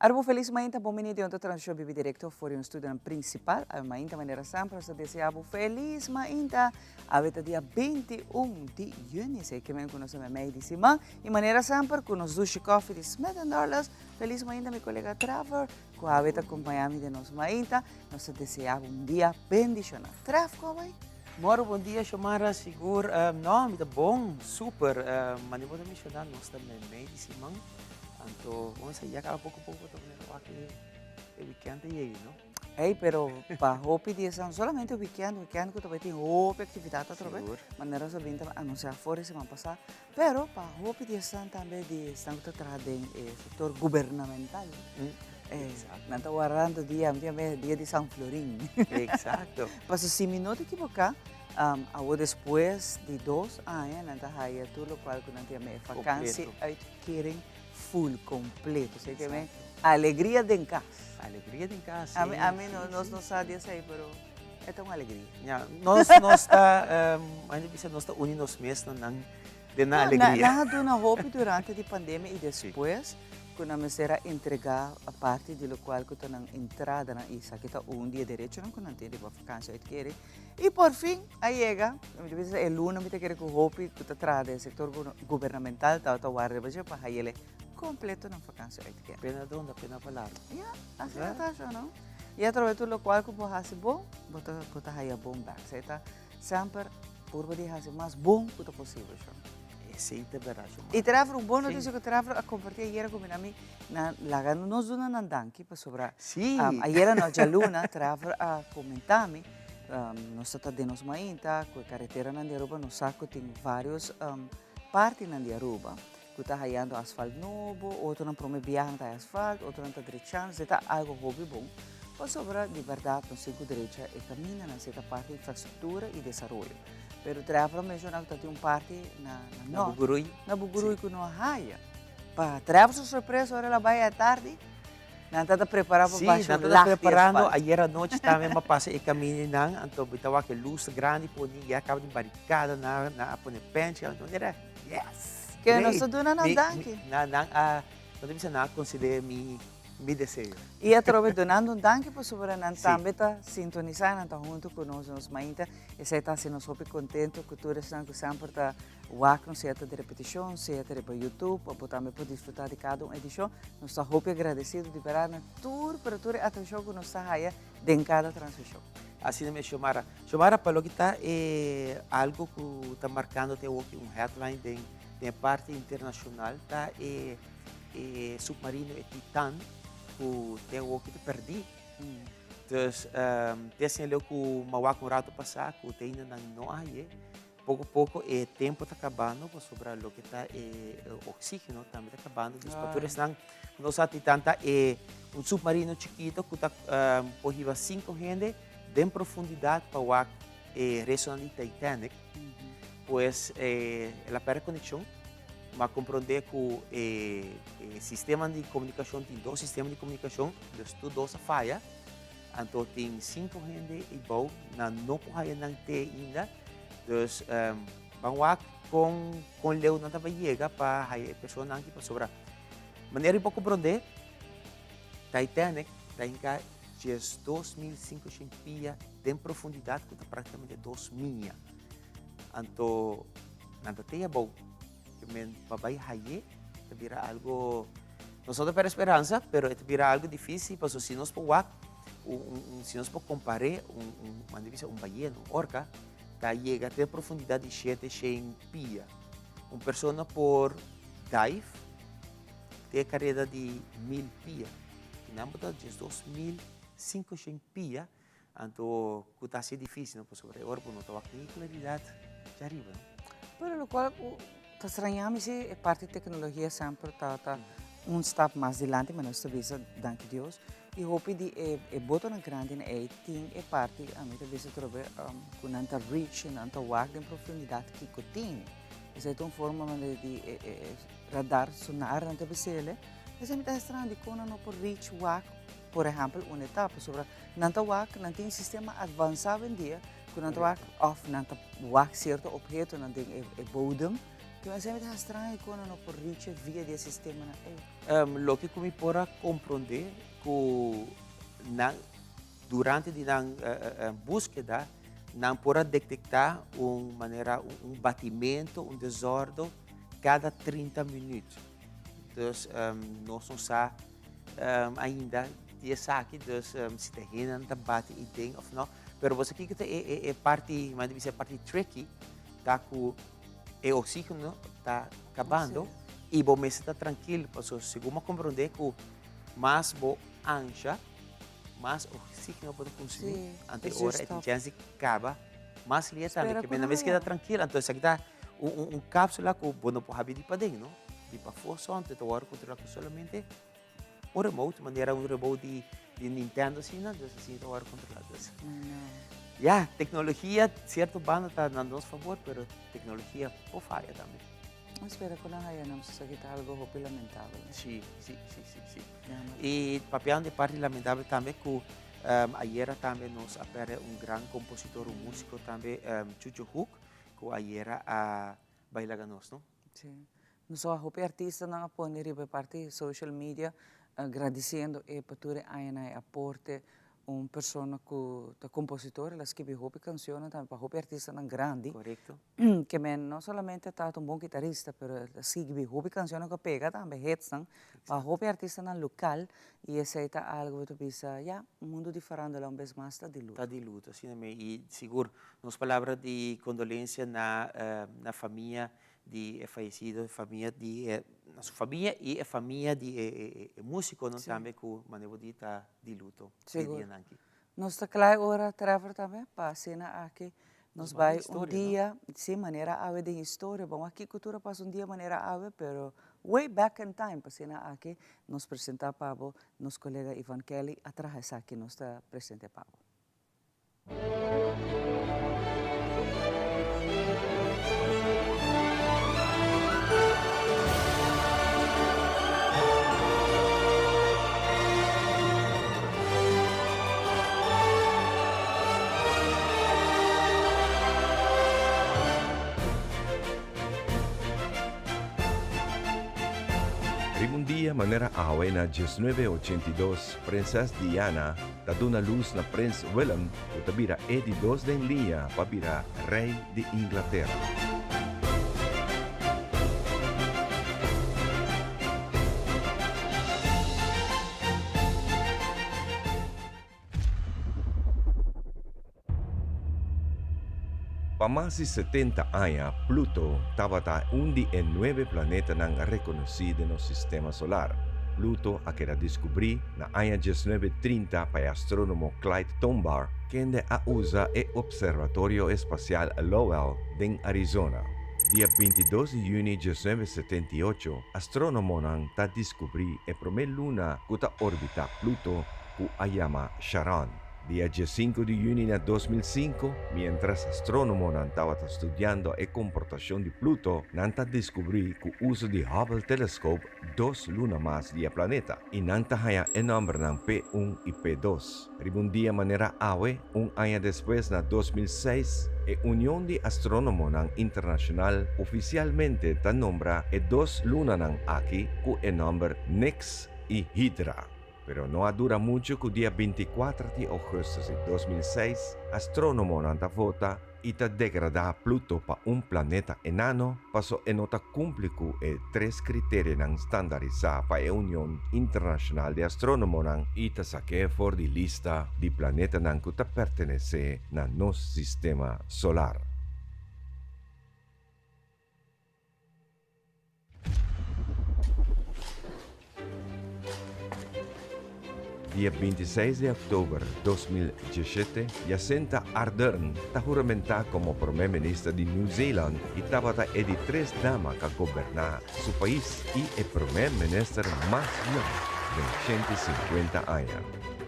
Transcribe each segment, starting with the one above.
Arbo feliz mainta bom menino de transmissão bibi directo for um estudante principal a mainta maneira sempre nós desejamos feliz mainta avete dia 21 de junho sei que me conosco me mei di sima e maneira sempre com os dushi coffee de Smith Dollars feliz mainta meu colega Trevor que avete acompanhami de nós mainta nós desejamos dia bendicional Trev como vai Moro, bom dia, Xomara, seguro. Não, muito bom, super. Mas eu vou mencionar, nós também medicina. Então, vamos sair acaba pouco a pouco também aqui o weekend aí, não? Ei, pero para hopi dia são solamente o weekend que tu vai ter hopi atividade outra vez. Maneira só bem anunciar fora semana passada. Pero para hopi dia são também de estão que trazem setor governamental. Não estou guardando dia de São Florim. Exato. Mas se me não te equivocar, depois de 2 anos, não está aí tudo qual que não tem vacância, aí querem full completo, sei que bem? Alegria de casa. Alegria de casa. A mim nós não sabíamos aí, mas é uma alegria. Nós está, ainda bisa nós está unindo os mesmos na alegria. Nada na roupa durante a pandemia e depois quando a será entregar a parte do qual que está na entrada na isa que está dia direito não quando tem de vacância querer e por fim aí chega é luna me querer com roupa que está atrás do setor governamental está guarda para ele completo na vacância querer Pena donda, pena falar. assim está não e através do qual que você bom bota aí bom back certo sempre por poder fazer mais bom que possível Sim, é verdade. E Trevor, bom notícia que Trevor a compartilhar ieri com nami na lagano nos dona nandanki para sobra. Sim. Ieri no jaluna Trevor a comentami nós está de nos mainta com a carretera na Aruba no saco tem vários partes na Aruba que está raiando asfalto novo, outro não promete viajar na asfalto, outro não está direitando, está algo hobby bom. Para sobra de verdade no cinco direita e caminha na certa parte de infraestrutura e desenvolvimento. Pero Trevor mencionou que tem parte na Bugurui. Na Bugurui que não raia. Para Trevor surpresa, agora ela vai à tarde. Não está preparado para baixo. Sim, não está preparando. Ayer à noite também me passei e caminhei não. Então, estava que luz grande, ponia acaba de barricada na pone pente. Então, era yes. Que nós estamos na danque. Quando você não considera me desejo. E através do Nando Danke, por sobre não também está sintonizando, está junto conosco, nos mainta, e você está sendo super contente que tu estás que sempre está walking, seja de repetição, seja para YouTube, ou também para desfrutar de cada uma edição. Nós estamos muito agradecidos de ver na tour para toda a atenção que nos está aí em cada transmissão. Assim mesmo, Xomara. Xomara, para o que está algo que está marcando até hoje, headline da parte internacional, está submarino Titan, que tem o que perdi. Então, tem ali que o Mauá com o rato passar, que tem ainda não aí. Pouco a pouco, o tempo está acabando, para sobrar o que está o oxígeno também está acabando. Os fatores não, nós a Titan está um submarino chiquito que está por 5 gente de profundidade para o ressonância Titanic. Pois, ela perde conexão. Mas compreender que o sistema de comunicação tem 2 sistemas de comunicação, os dois falha, então tem 5 gente e bom, não pode não ter ainda, então vamos lá com o Leo não vai chegar para a pessoa não para sobrar. Maneira de compreender, Titanic tem que 2.500 pés de profundidade, que é praticamente 2.000. Então, não tem bom. Papai haye, vira algo, nosotros para esperanza, pero vira algo difícil, porque si nos podemos si nos podemos comparar un ballena, un orca, llega a ter profundidade de 700 pés. Uma pessoa por dive tem carreira de 1.000 pés. E não botar de 2.500 pés, então está sendo difícil, porque sobre o orco não está com claridade de arriba. Pero lo qual estranhamos é parte de tecnologia sempre está step mais adiante, mas nós sabemos, danke Deus. E hope de botão grande na tem parte a mim talvez trover com nanta reach, nanta walk em profundidade que tem. Isso é uma forma de radar sonar nanta becele. Isso é muito estranho de quando não por reach walk, por exemplo, uma etapa sobre nanta walk, não tem sistema avançado em dia, quando nanta walk off nanta walk certo objeto nanta bodem Que me sembra estranho quando não por reach via de sistema na Lo que come pora compreender que durante a búsqueda não pora detectar batimento, desordem cada 30 minutos. Então, nós não sabemos ainda aqui, se tem ainda bate e tem ou não. Mas você aqui que é parte, mas deve ser parte tricky, tá com o oxígeno está acabando e você está tranquilo, porque segundo compreender que mais você anja, mais oxígeno pode consumir, antes a hora a chance acaba, mais lenta, porque na vez que está tranquilo, então aqui está cápsula que você não pode ir para dentro, não? E para fora, então a hora controlar solamente remote, maneira remote de Nintendo, assim, assim a hora controlar. Tecnologia, certo, banda está a nosso favor, mas tecnologia pode falhar também. Espero que não haja algo lamentável. Sim. E papel de parte lamentável também que ayer também nos apare grande compositor, músico também, Chucho Hook, que ayer a bailar ganos, não? Sim. Nós artistas não apoiam a parte social media, agradecendo e para a aporte pessoa que compositor, ela escreve canções também para artista grande. Correto. Que não somente é bom guitarrista, mas escreve canções que pega também hits para artista local e aceita algo que tu pensa, mundo diferente lá vez mais está de luto. Está de luto, assim, e seguro, nas palavras de condolência na família de falecido, na sua família e a família de músico, não também que o maneiro de está de luto. Seguro. Nós está claro agora trabalhar também para cena aqui. Nós vai dia, de maneira ave de história. Bom, aqui cultura passa dia maneira ave, pero way back in time, para cena aqui, nos apresentar para nos colega Ivan Kelly, atrás aqui nós está presente para Un día manera awe na 1982, Princess Diana taduna luz na Prince Willem utabira edi dos den linha pabira rei de Inglaterra. Pa más de 70 años, Pluto estaba un de 9 planetas reconocidos en el sistema solar. Pluto era descubrí na año 1930 por el astrónomo Clyde Tombaugh, quien usa el Observatorio Espacial Lowell en Arizona. Día 22 de junio de 1978, astrónomo descubrí la primera luna que orbita Pluto, que se llama Charon. Día 5 de junio de 2005, mientras astrónomos estaban estudiando la comportación de Pluto, descubrí que el uso del Hubble Telescope 2 lunas más del planeta, y haya el nombre P1 y P2. Un día manera awe, un año después, en 2006, la Unión de Astrónomos Internacional oficialmente nombra 2 lunas aquí con el nombre Nix y Hydra. Pero no dura mucho que el día 24 de agosto de 2006, astrónomos vota y degrada Pluto para un planeta enano, pasó en nota cumple con 3 criterios estandarizados para la Unión Internacional de Astrónomos y saque fuera de lista de planetas que pertenece a nuestro sistema solar. Dia 26 de octubre de 2017, Jacinda Ardern está juramentada como primer ministro de New Zealand y estaba de 3 damas que gobernar su país y el primer ministro más joven de 150 años.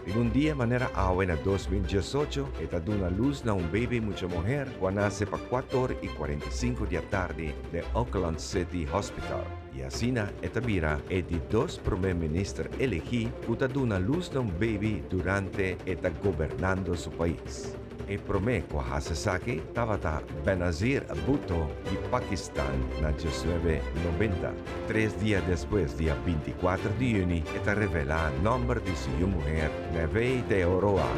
En un día manera en 2018, está dando luz a un bebé mucha mujer cuando nace para 4:45 de la tarde de Auckland City Hospital. Y así etabira de 2 primer ministros elegidos que está dando luz a un bebé durante está gobernando su país. e Promeco Hasesaki tabata Benazir Bhutto de Pakistan na 1990. 3 dias depois, dia 24 de junho, está revelado o nome de sua mulher, Neve Teoroa.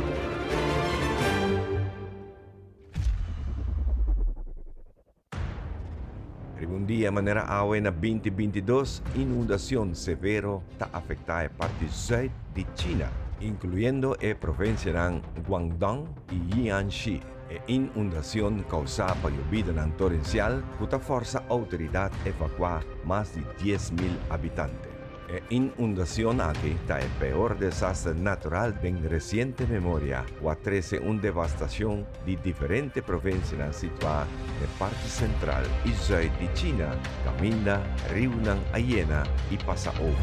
Un dia maneira awe na 2022, inundação severo está afetando parte sul de China, incluindo a província de Guangdong e Jiangxi. A inundação causada por lluvia torrencial que força a autoridade a evacuar mais de 10.000 habitantes. A inundação aqui está o pior desastre natural de reciente memória, que atrece uma devastação de diferentes províncias situadas na parte central e sul de China, Caminda, Riunan Ayena e Passaova.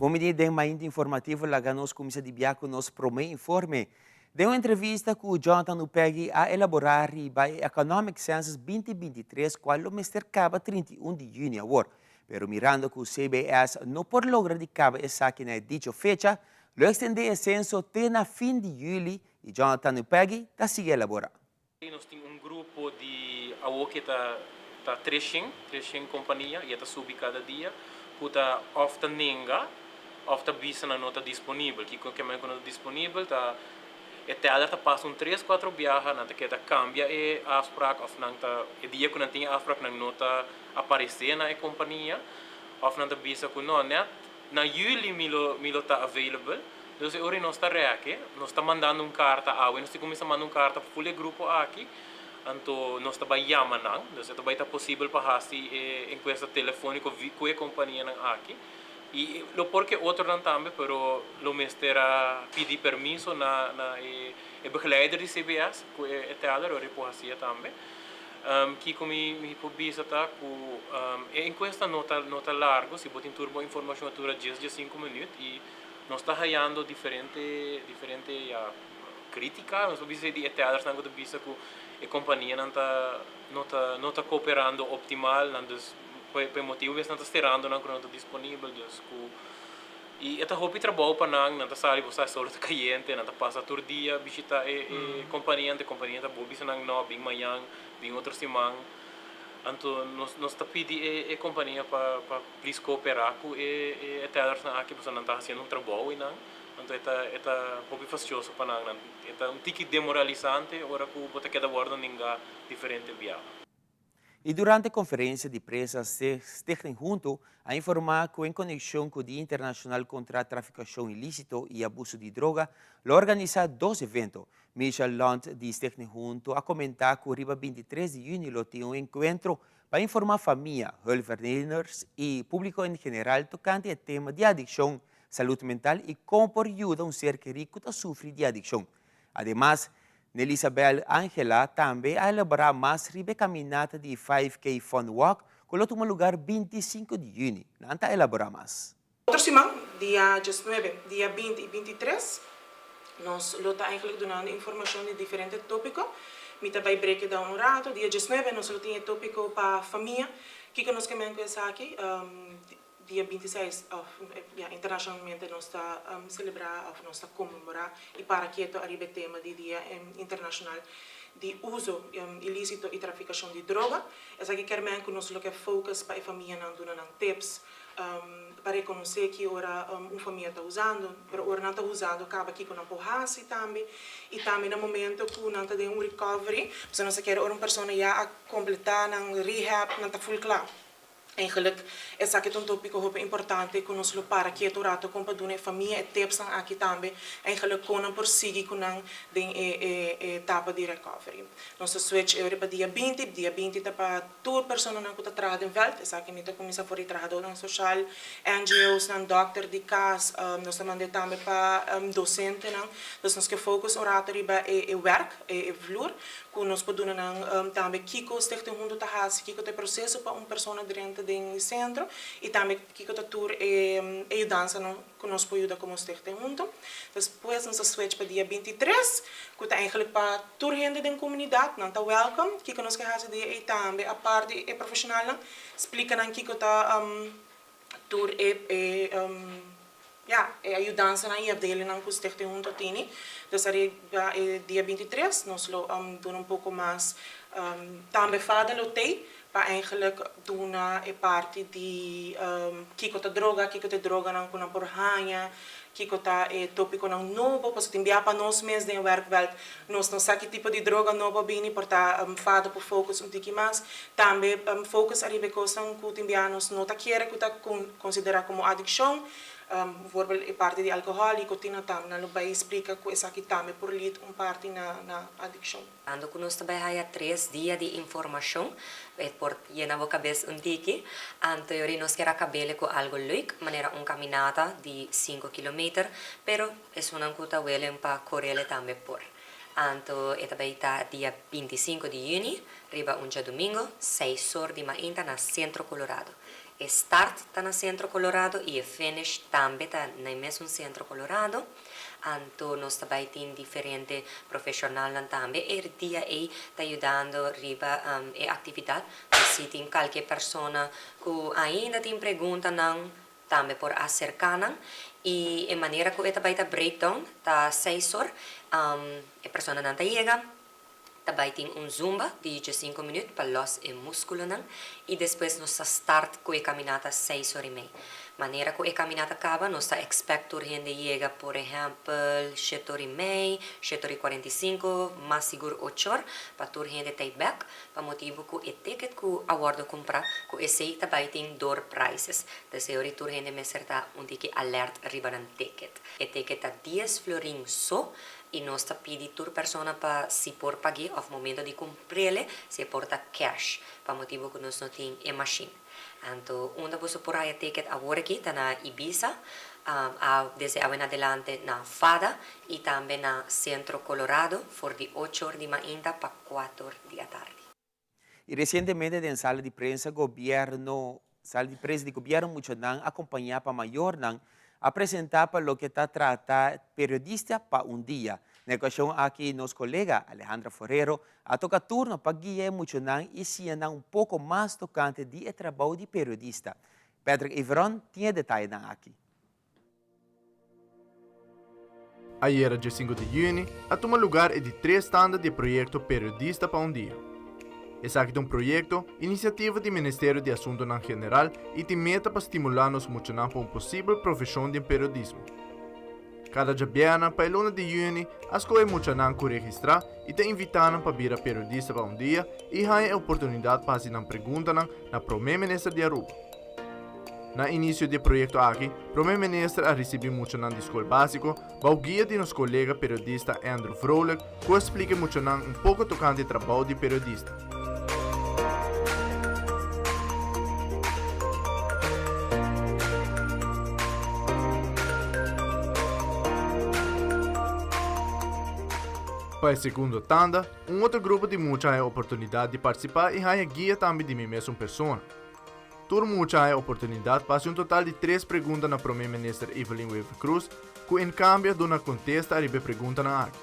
Vamos ter mais informativo lá que nós comissão de Biaco nos promete informe. Deu uma entrevista com o Jonathan Upegui a elaborar o Economic Census 2023, qual o mês acaba 31 de junho agora. Pero mirando que o CBS não por lograr de cabo essa aqui na dicha fecha, lo extender o censo até na fim de julho e Jonathan Upegui está seguindo elaborar. Nós temos grupo de AO que está treching companhia e está subindo cada dia, que está ofta ninga, ofta bisa na nota disponível, que é nota disponível está até ela passa 3-4 viagens, na que cambia e afspraak of nang e dia que não tem afspraak nang nota aparecer na companhia, of nang bisa que não net na julho milo está available. Então, hoje nós está reaque, nós está mandando carta a nós começa a mandar carta para o grupo aqui, então nós está vai chamar nang, então vai estar possível para fazer enquesta telefônica com a companhia nang aqui. E lo porque outro não também, pero lo mestera pedir permiso na begeleider de CBS, que é teatro, ou repohasia também. Que como me publica tá com enquesta nota largo, se botar turbo informação atura 10-5 minutos e nós está hallando diferente crítica, nós publica de teatro não do vista que a companhia não tá cooperando optimal, não por motivo que não está esperando não está disponível e esta roupa trabalho para não está sabe você só está cliente não está passa todo dia visita a companhia está boa bisa não bem manhã bem outra semana então nós está pedindo a companhia para please cooperar com a teatro aqui você não está fazendo trabalho não então esta roupa fastidioso para não é ticket demoralizante ora que você quer dar ordem ninguém diferente viagem. E durante a conferência de imprensa, esteve junto a informar que, em conexão com o Dia Internacional contra a Traficação Ilícito e Abuso de Droga, lo organiza 2 eventos. Michel Lund esteve junto a comentar que o dia 23 de junho tem um encontro para informar a família, hulpverleners e público em geral tocante ao tema de adicção, saúde mental e como por ajuda um ser querido que sofre de adicção. Además, Nelisabel Angela também a elaborar mais ribe caminhada de 5K Fun Walk, que lo toma lugar 25 de junho. Não está elaborar mais. Outra semana, dia 19, dia 20 e 23, nós estamos eigenlijk dando informação de diferentes tópicos. Nós também breakdown um rato. Dia 19, nós temos tópico para a família, que nós queremos aqui. Dia 26, internacionalmente nós está celebrar, nós está comemorar e para que arriba o tema de Dia Internacional de Uso Ilícito e Traficação de Droga. Essa aqui quer que nós coloque focus para a família não dando tips para reconhecer que ora uma família está usando, mas ora não está usando, acaba aqui com uma porrada também e também no momento que não está de recovery, você não se quer ora uma pessoa já a completar na rehab, não está full claro. Eigenlijk is aqui um tópico muito importante que nós para que o rato com padune família e tips aqui também eigenlijk kunnen prosseguir com den etapa de recovery. Nós switch para dia 20 tá para toda pessoa na que tá trabalhando em veld, é aqui mita começa for trabalhador na social, NGOs, na doctor de cas, nós também também para docente não, nós que focus o rato riba werk, vloer, que nós podemos também kiko stichting hundo tá has, kiko te processo para pessoa dentro do centro e também que eu estou ajudando que nós podemos como stichting junto. Depois nós switch para dia 23, que está eigenlijk para toda gente da comunidade, não está welcome, que nós que faz dia e também a parte profissional, explica não que está tour ajudando na e dele não que stichting junto tini. Dus dia 23 nós doen pouco mais também fada lotei para eigenlijk doen parte de kiko ta droga não com por hanha kiko ta tópico não novo para tem bia para nós mesmos de werkveld nós não sabe que tipo de droga novo bini por ta fada por focus tiki mais também focus arriba coisa que tem bia nós não ta querer que ta considerar como addiction bijvoorbeeld parte de álcool e cotina tam na lupa explica que essa aqui também por lit parte na addiction. Ando que nós também há 3 dias de informação, por llenar a cabeça tiki, anterior nós quer cabelo com algo leuk, maneira caminata de 5 km, pero é uma coisa welen para correr também por. Anto também está dia 25 de junho, riba dia domingo, 6 horas de manhã na Centro Colorado. Start está no Centro Colorado e finish também está no mesmo Centro Colorado. Anto nós também temos diferentes profissionais também. E dia aí está ajudando riba a atividade. Se tem qualquer pessoa que ainda tem pergunta não também por acercar e a maneira que também está breakdown está 6 horas. A pessoa não está chega. Também tem zumba de 5 minutos para los músculos e depois nós start com a caminhada 6 horas e meia. Maneira que a caminhada acaba, nós expector gente chega, por exemplo, 7 horas e meia, 7 horas e 45, mais seguro 8 horas, para toda gente take back, para motivo que o ticket que a bordo comprar, que esse também tem door prices. Dessa hora toda gente me acerta ticket alert arriba no ticket. O ticket a 10 florin só, e nós pedimos toda pessoa para se por pagar, ao momento de cumprir, se porta cash, para motivo que nós não temos a machine. Então, onde você por aí ticket agora aqui, está na Ibiza, desde agora em adelante na Fada e também na Centro Colorado, for de 8 horas de manhã para 4 horas da tarde. E recentemente, em sala de prensa do governo muito não acompanhar para maior não apresentar para o que está tratando periodista para dia. Na ocasião aqui, nosso colega Alejandra Forero a tocar turno para guiar muito não e se pouco mais tocante de trabalho de periodista. Pedro Ivron tinha detalhes aqui. Ayer, dia 5 de junho, a tomar lugar de 3 tandas de projeto Periodista para dia. Esse aqui é projeto, iniciativa do Ministério de Assuntos em Geral e tem meta para estimular nos muçulmanos para uma possível profissão de periodismo. Cada dia, para o 1 de junho, as coisas muçulmanos que registrar e te invitando para vir a periodista para dia e há a oportunidade para fazer uma pergunta na primeiro-ministro de Aruba. Na início do projeto aqui, o primeiro-ministro a receber muçulmanos de escola básico, para o guia de nosso colega periodista Andrew Vrolijk, que explica muçulmanos pouco tocante ao trabalho de periodista. Para a segunda tanda, outro grupo de muitos tem a oportunidade de participar e tem a guia também de mesma pessoa. Todo mundo tem a oportunidade para fazer total de 3 perguntas na primeira-ministra Evelyn Weaver Cruz, que em cambio dona contesta a pergunta na aqui.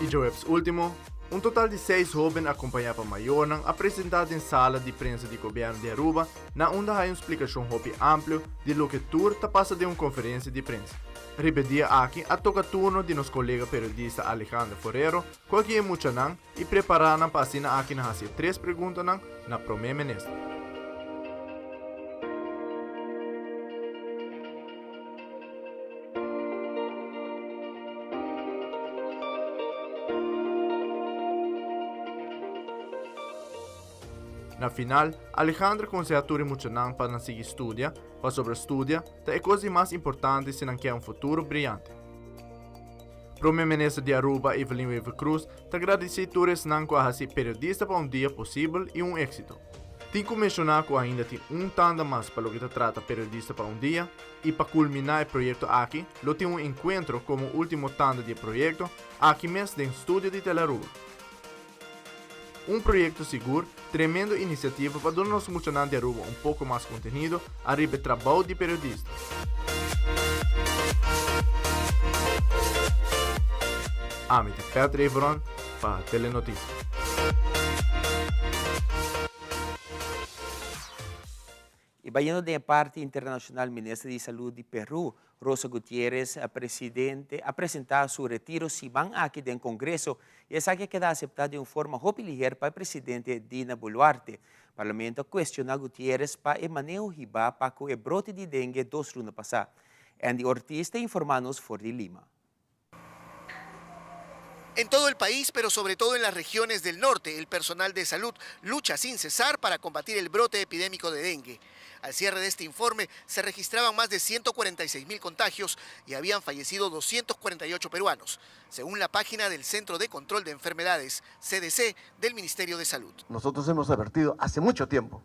E Joebs último, total de 6 jovens acompanhados maior apresentado em sala de prensa de governo de Aruba, na onde há uma explicação ampla de lo que tour está passa de uma conferência de prensa. Repetia aqui a toca turno de nosso colega periodista Alejandro Forero, que é muito e preparando para assinar aqui na 3 perguntas na primeira-ministra. Na final, Alejandra conselhatura Muchanang para não seguir estudia, para sobreestudia, da é coisa mais importante se não quer um futuro brilhante. Primeiro-ministro de Aruba, Evelyn Weaver Cruz, te agradece todos não com a periodista para dia possível e êxito. Tem que mencionar que ainda tem tanda mais para o que trata periodista para dia e para culminar o projeto aqui, lo tem encontro como último tanda de projeto aqui mesmo no estúdio de Telaruba. Projeto seguro, tremenda iniciativa para dar nosso funcionários de Aruba pouco mais conteúdo arriba o trabalho de periodista. Amit Petra Evron para Telenotícias. E baiano da parte internacional, ministra de Saúde de Peru, Rosa Gutierrez, apresentar seu retiro Siban aqui do Congresso e essa que queda aceptada de forma ligeira para o presidente Dina Boluarte. O parlamento questiona Gutierrez para o manejo riba para o brote de dengue 2 lunas passadas. Andy Ortiz te informa-nos for de Lima. En todo el país, pero sobre todo en las regiones del norte, el personal de salud lucha sin cesar para combatir el brote epidémico de dengue. Al cierre de este informe se registraban más de 146.000 contagios y habían fallecido 248 peruanos, según la página del Centro de Control de Enfermedades, CDC, del Ministerio de Salud. Nosotros hemos advertido hace mucho tiempo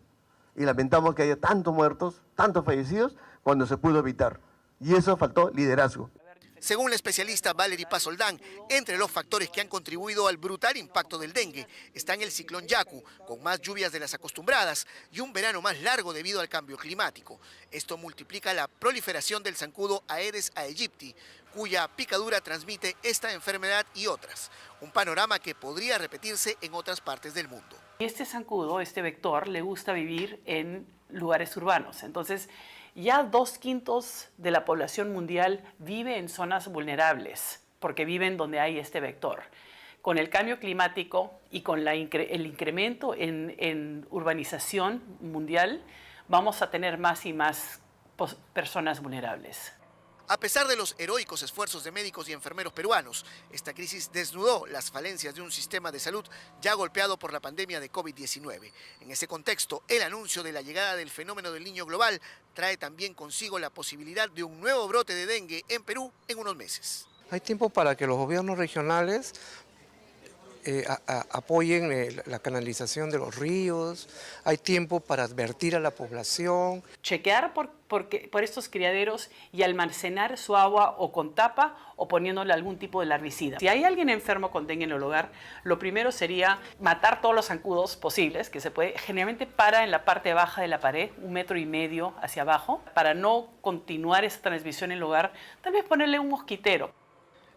y lamentamos que haya tantos muertos, tantos fallecidos, cuando se pudo evitar. Y eso faltó liderazgo. Según la especialista Valerie Pazoldán, entre los factores que han contribuido al brutal impacto del dengue están el ciclón Yaku, con más lluvias de las acostumbradas y un verano más largo debido al cambio climático. Esto multiplica la proliferación del zancudo Aedes aegypti, cuya picadura transmite esta enfermedad y otras. Un panorama que podría repetirse en otras partes del mundo. Este zancudo, este vector, le gusta vivir en lugares urbanos. Entonces, ya 2/5 de la población mundial vive en zonas vulnerables, porque viven donde hay este vector. Con el cambio climático y con el incremento en urbanización mundial, vamos a tener más y más personas vulnerables. A pesar de los heroicos esfuerzos de médicos y enfermeros peruanos, esta crisis desnudó las falencias de un sistema de salud ya golpeado por la pandemia de COVID-19. En ese contexto, el anuncio de la llegada del fenómeno del Niño global trae también consigo la posibilidad de un nuevo brote de dengue en Perú en unos meses. Hay tiempo para que los gobiernos regionales apoyen la canalización de los ríos, hay tiempo para advertir a la población. Chequear por estos criaderos y almacenar su agua o con tapa o poniéndole algún tipo de larvicida. Si hay alguien enfermo con dengue en el hogar, lo primero sería matar todos los zancudos posibles, que se puede, generalmente para en la parte baja de la pared, 1,5 metros hacia abajo, para no continuar esa transmisión en el hogar, tal vez ponerle un mosquitero.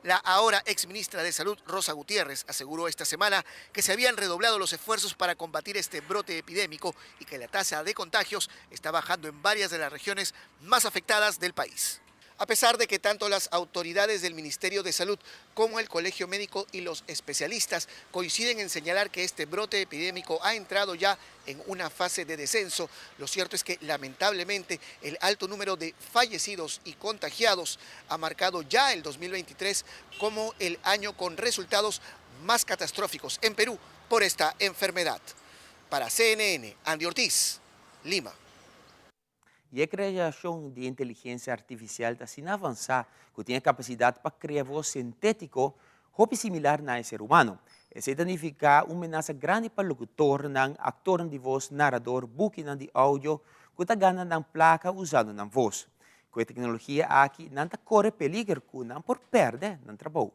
La ahora exministra de Salud, Rosa Gutierrez, aseguró esta semana que se habían redoblado los esfuerzos para combatir este brote epidémico y que la tasa de contagios está bajando en varias de las regiones más afectadas del país. A pesar de que tanto las autoridades del Ministerio de Salud como el Colegio Médico y los especialistas coinciden en señalar que este brote epidémico ha entrado ya en una fase de descenso, lo cierto es que lamentablemente el alto número de fallecidos y contagiados ha marcado ya el 2023 como el año con resultados más catastróficos en Perú por esta enfermedad. Para CNN, Andy Ortiz, Lima. E a criação de inteligência artificial está sendo avançar, que tem a capacidade para criar voz sintético, roupa similar ao ser humano. Isso significa uma ameaça grande para o locutor, ator de voz, narrador, booking de áudio, que está ganhando placa usando na voz. Com a tecnologia aqui, não corre peligro que não por perder no trabalho.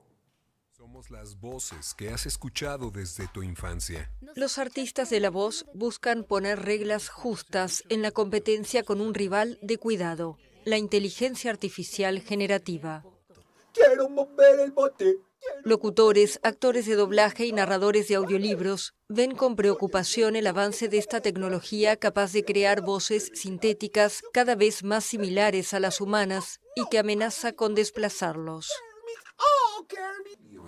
Somos las voces que has escuchado desde tu infancia. Los artistas de la voz buscan poner reglas justas en la competencia con un rival de cuidado, la inteligencia artificial generativa. Quiero mover el bote. Locutores, actores de doblaje y narradores de audiolibros ven con preocupación el avance de esta tecnología capaz de crear voces sintéticas cada vez más similares a las humanas y que amenaza con desplazarlos.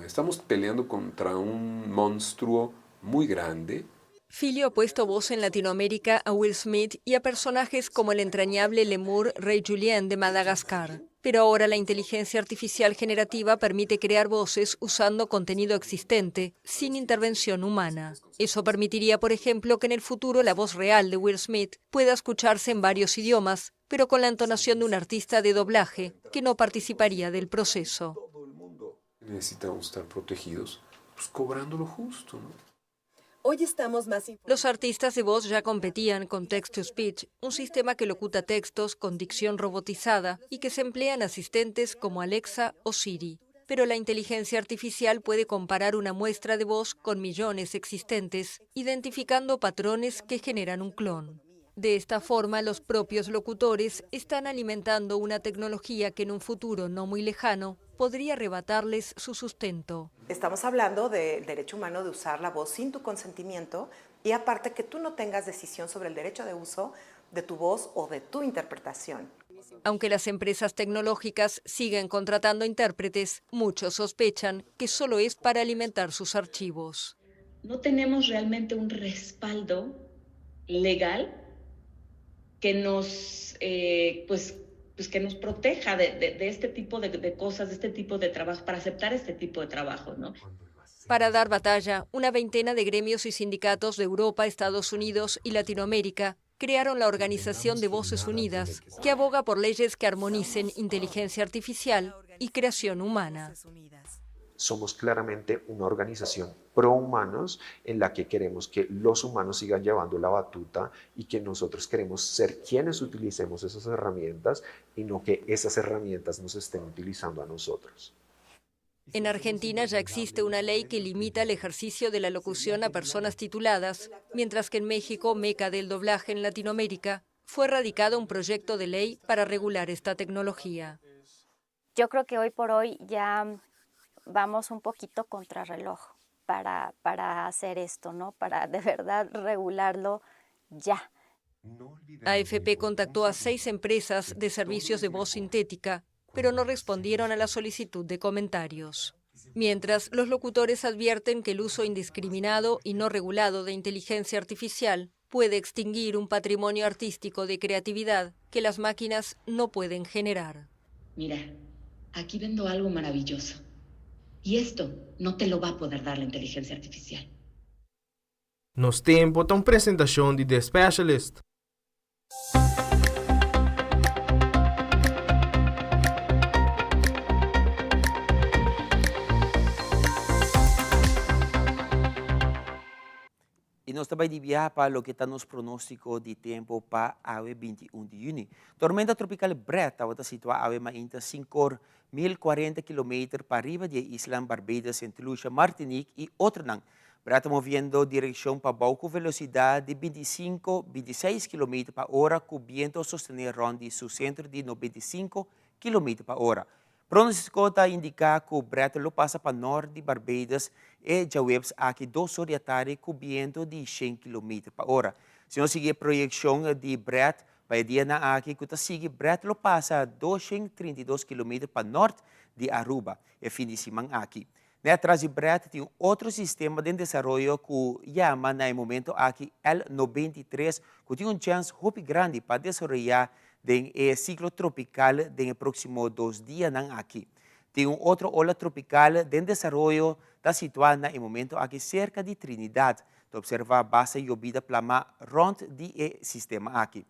Estamos peleando contra un monstruo muy grande. Filio ha puesto voz en Latinoamérica a Will Smith y a personajes como el entrañable lemur Rey Julien de Madagascar. Pero ahora la inteligencia artificial generativa permite crear voces usando contenido existente, sin intervención humana. Eso permitiría, por ejemplo, que en el futuro la voz real de Will Smith pueda escucharse en varios idiomas, pero con la entonación de un artista de doblaje que no participaría del proceso. Necesitamos estar protegidos, pues cobrando lo justo, ¿no? Hoy estamos más Los artistas de voz ya competían con text-to-speech, un sistema que locuta textos con dicción robotizada y que se emplean asistentes como Alexa o Siri. Pero la inteligencia artificial puede comparar una muestra de voz con millones existentes, identificando patrones que generan un clon. De esta forma, los propios locutores están alimentando una tecnología que en un futuro no muy lejano podría arrebatarles su sustento. Estamos hablando del derecho humano de usar la voz sin tu consentimiento y aparte que tú no tengas decisión sobre el derecho de uso de tu voz o de tu interpretación. Aunque las empresas tecnológicas siguen contratando intérpretes, muchos sospechan que solo es para alimentar sus archivos. No tenemos realmente un respaldo legal que nos, que nos proteja de este tipo de cosas, de este tipo de trabajo, para aceptar este tipo de trabajo, ¿no? Para dar batalla, una veintena de gremios y sindicatos de Europa, Estados Unidos y Latinoamérica crearon la Organización de Voces Unidas, que aboga por leyes que armonicen inteligencia artificial y creación humana. Somos claramente una organización pro humanos en la que queremos que los humanos sigan llevando la batuta y que nosotros queremos ser quienes utilicemos esas herramientas y no que esas herramientas nos estén utilizando a nosotros. En Argentina ya existe una ley que limita el ejercicio de la locución a personas tituladas, mientras que en México, meca del doblaje en Latinoamérica, fue radicado un proyecto de ley para regular esta tecnología. Yo creo que hoy por hoy ya vamos un poquito contrarreloj para hacer esto, ¿no? Para de verdad regularlo ya. AFP contactó a 6 empresas de servicios de voz sintética, pero no respondieron a la solicitud de comentarios. Mientras, los locutores advierten que el uso indiscriminado y no regulado de inteligencia artificial puede extinguir un patrimonio artístico de creatividad que las máquinas no pueden generar. Mira, aquí vendo algo maravilloso. Y esto no te lo va a poder dar la inteligencia artificial. Nos tempo para uma apresentação de The Specialist. E nós também de viajar para o que está nos pronóstico de tempo para a 21 de junho. Tormenta tropical Brett está situada a mais 5.040 km para arriba de Isla Barbados, Saint Lucia, Martinique e Outrenan. Brett movendo direção para baixo com velocidade de 26 km por hora, com vento sostener ronde seu centro de 95 km por hora. Pronóstico está indica que o Brett lo passa para norte de Barbados e já webs aqui 2 horas da tarde com vento de 100 km por hora. Se nós seguir a projeção de Brett, vai dia na aqui que está seguir Brett lo passa 232 km para norte de Aruba e fim de semana aqui. Atrás de Brett tem outro sistema de desenvolvimento que chama no momento aqui L93, que tem chance muito grande para desenvolver o ciclo tropical nos próximos 2 dias aqui. Tem outra ola tropical de desenvolvimento está situada no momento aqui cerca de Trinidad. De observar baixa llovida plama rond de sistema aqui.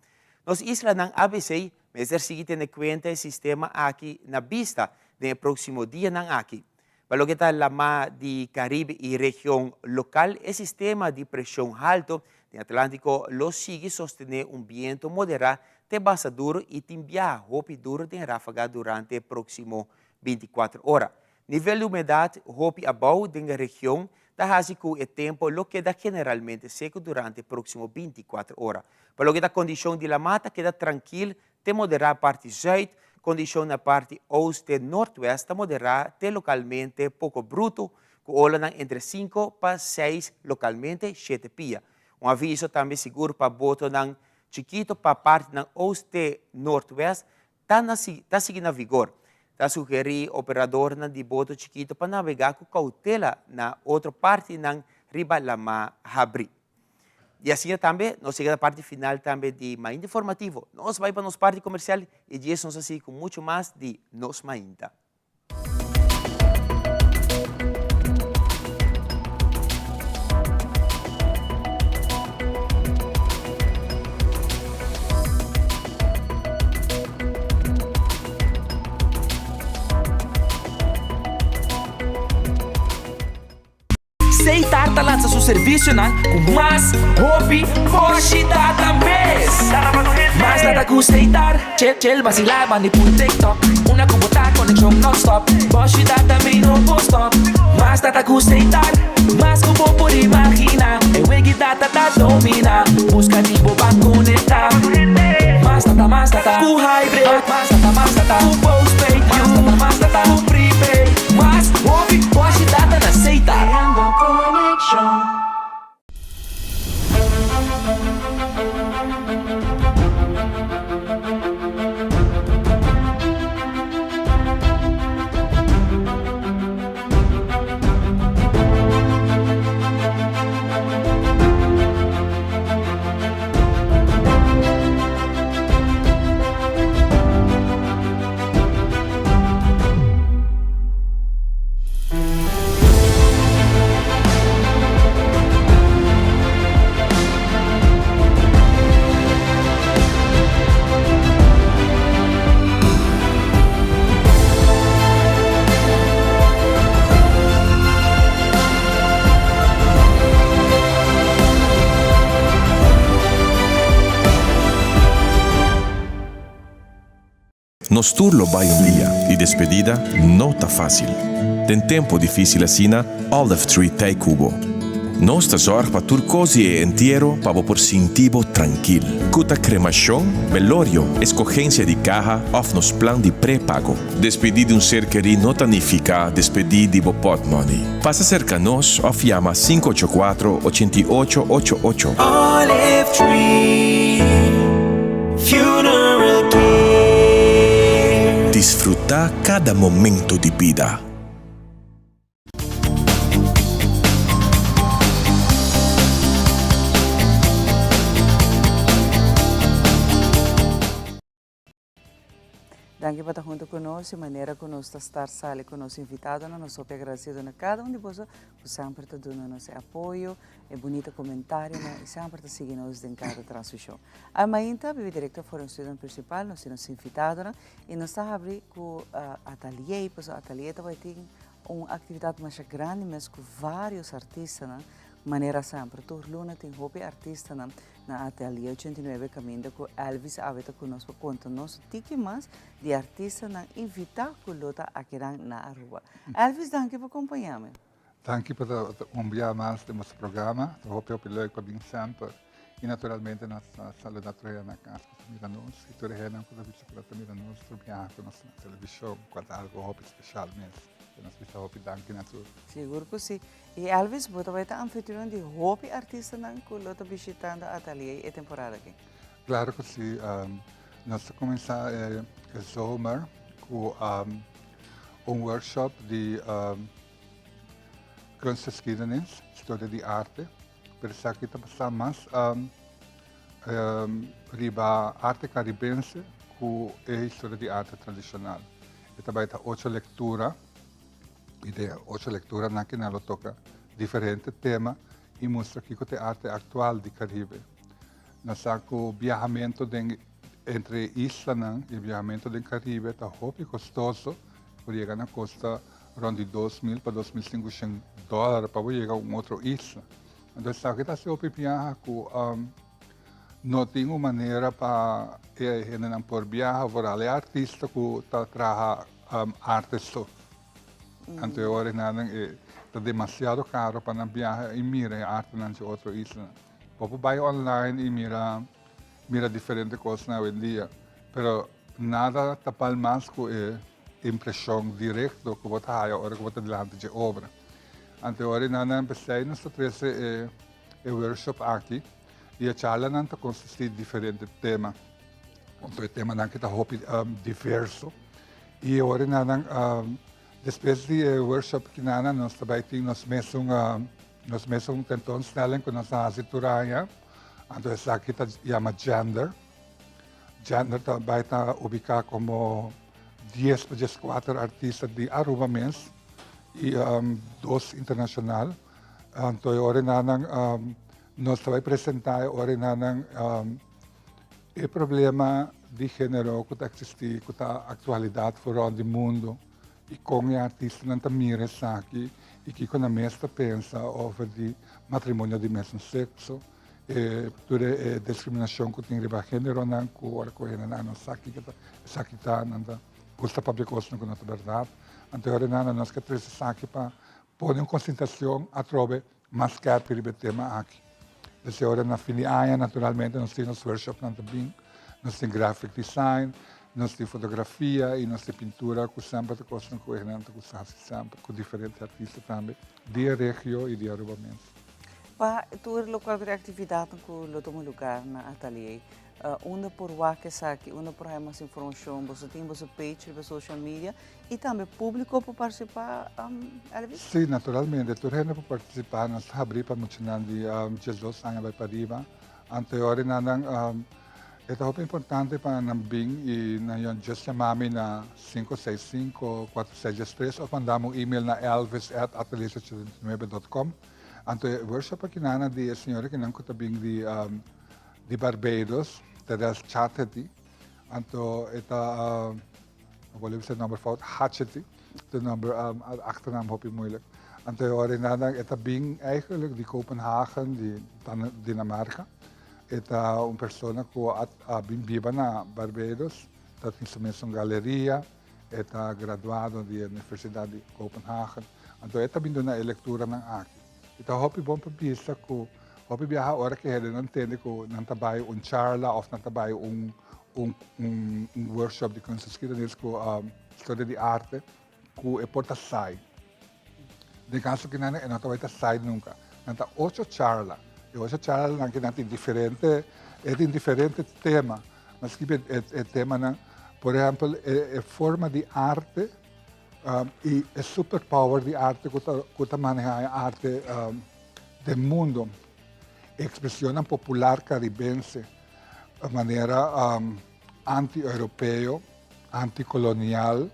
Nos islas ng ABC, mas seguir tendo em conta o sistema aqui na vista no próximo dia aqui. Para o que está lama de Caribe e região local, o sistema de pressão alto no Atlântico lo sigue sostener vento moderado de baixa duro e timbia hopi duro de ráfaga durante o próximo 24 horas. Nível de umidade hopi abaixo da região da que o tempo lo queda generalmente seco durante o próximo 24 horas. Para o que está condição de la mata queda tranquilo, de moderada parte sul, condição na parte oeste e norte-oeste moderada, de localmente pouco bruto, com ola entre 5 para 6, localmente 7 pia. Aviso também seguro para boto ng chiquito para parte ng oeste e norte-oeste, está seguindo a vigor. Está sugeri operador de boto chiquito para navegar com cautela na outra parte ng riba lama habri. E assim também, nós chegamos à parte final também de Mainta Informativo. Nós vamos para a nossa parte comercial e dias nós assim com muito mais de Nos Mainta. Aceitar lança seu serviço com mais hobby, forte data mês. Mais nada que aceitar, chill, vacilar, mani por TikTok. Una cubota, conexão non-stop. Forte data me no post stop. Mais nada que aceitar, mais que vou por imaginar. E wegi data tá domina, busca tipo pra conectar. Mais data, com hybrid. Mais data, com postpaid. Mais data, com prepaid. Mais hobby, forte data na aceita. Nos turlo vai dia di despedida não tá fácil. Tem tempo difícil assina Olive Tree Tei Cubo. Nós ta zorg pa turcosi e entero pa por sintivo tranquil. Cuta cremação, velorio, escogencia de caja of nos plan de pré-pago. Despedir de um ser querido não tanifica despedir de pot money. Passa cerca nos of llama 584-8888. Olive Tree Funeral Care. Disfrutar cada momento de vida. Danke por estar junto conosco, a maneira que nós estar sali com nosso invitado, nós somos agradecidos a cada de vocês por sempre estar dando nosso apoio, e bonito comentário, e sempre estar seguindo nos em cada transmissão. Amanhã, o diretor for um estudante principal, nós somos invitados, e nós estamos abrindo com ateliê, pois o ateliê vai ter uma atividade mais grande, mas com vários artistas, maneira sempre. Todo luna tem hobby artista na ateliê 89 caminho com Elvis aveta conosco conta nosso tique mais de artista na invitar colota a que na rua. Elvis, danke por acompanhar-me. Danke por enviar mais de nosso programa. Eu hoppas que leuk para mim sempre. E naturalmente nós saludamos na casa para Miranos. E tu reina para visitar para Miranos, para viajar com nossa televisão, com algo hobby especial mesmo. Nós precisamos danke na tua. Seguro que sim. E Elvis, você vai estar anfitrião de hobby artista na colota visitando a ateliê e temporada aqui. Claro que sim. Nós começamos em zomer com workshop de kunstgeschiedenis, história de arte. Pero sa kita passamos riba arte caribense com a história de arte tradicional. Esta vai ter 8 leituras. E de 8 leituras na que nós toca diferente tema e mostra aqui que a arte atual do Caribe. Nós com o viajamento entre islas e o viajamento do Caribe está muito custoso, por chegar na costa onde $2,000 para $2,500 para chegar a uma outra isla. Então, aqui está se viaja com não tem uma maneira para por viajar, por ali artista que trabalha arte só. Anterior está demasiado caro para viajar e mirar a arte na outra isla. Pode vai online e mira diferentes coisas hoje em dia, mas nada tapal mais que a impressão direta que você tem agora que você delante de obra. Anterior nós empecei nosso treze workshop aqui e a charla não consiste de diferentes temas. O tema não está diverso e agora nós depois do workshop que nós também temos nós mesmos tentoonstelling com nossa assessoria Entonces aquí se llama Gender. Gender também está ubicado como 10 para 4 artistas de Aruba mesmo e 2 internacional. Então, agora nós vamos apresentar agora o problema de gênero que existe, que está atualidade fora do mundo e como o artista não mira isso aqui e que quando a mestra pensa sobre de matrimônio de mesmo sexo, toda a discriminação que tem a gênero, não que agora com ele não sabe que está não custa para coisa não é verdade. Então agora nós que temos isso aqui para pôr em concentração a trove mais caro para o tema aqui. Então agora na fim de ano, naturalmente, nós temos workshops também, nós temos graphic design, nós temos fotografia e nós temos pintura, que sempre coisa que o Hernando usa sempre, com diferentes artistas também, de região e de Aruba mesmo. Pa tu local de atividade que lo tomo lugar na ateliê, uma por que saque, uma por mais informação, você tem você page, você social media e também público para participar, Sim, naturalmente, tu rende para participar, nós abrimos para muitos anos de 12 anos vai para riba, anterior é muito importante para nós e nós já chamamos na 565-4613 ou mandamos e-mail na elvis@atelier89.com. Então, o workshop aqui na de senhora que não conta bem de Barbados, terás Chatty, então está, vou dizer o nome falta, Hatchety, o nome achternaam hoop je moeilijk. Então, agora nada, está bem eigenlijk de Copenhagen, de Dinamarca, está uma pessoa que bem viva na Barbados, está em uma galeria, está graduado da Universidade de Copenhagen, então está vindo na leitura na aqui. Então, hopi bom para vista que hopi viaja hora que ele não entende que não trabalha charla ou não trabalha workshop de kunstgeschiedenis com história de arte que é porta sai. De caso que não trabalha sai nunca. Não tá 8 charla. E 8 charla que não tem diferente tema, mas que é tema não, por exemplo, é forma de arte e a superpower de arte que maneja a arte do mundo, expressão popular caribense, de maneira anti-europeu, anticolonial,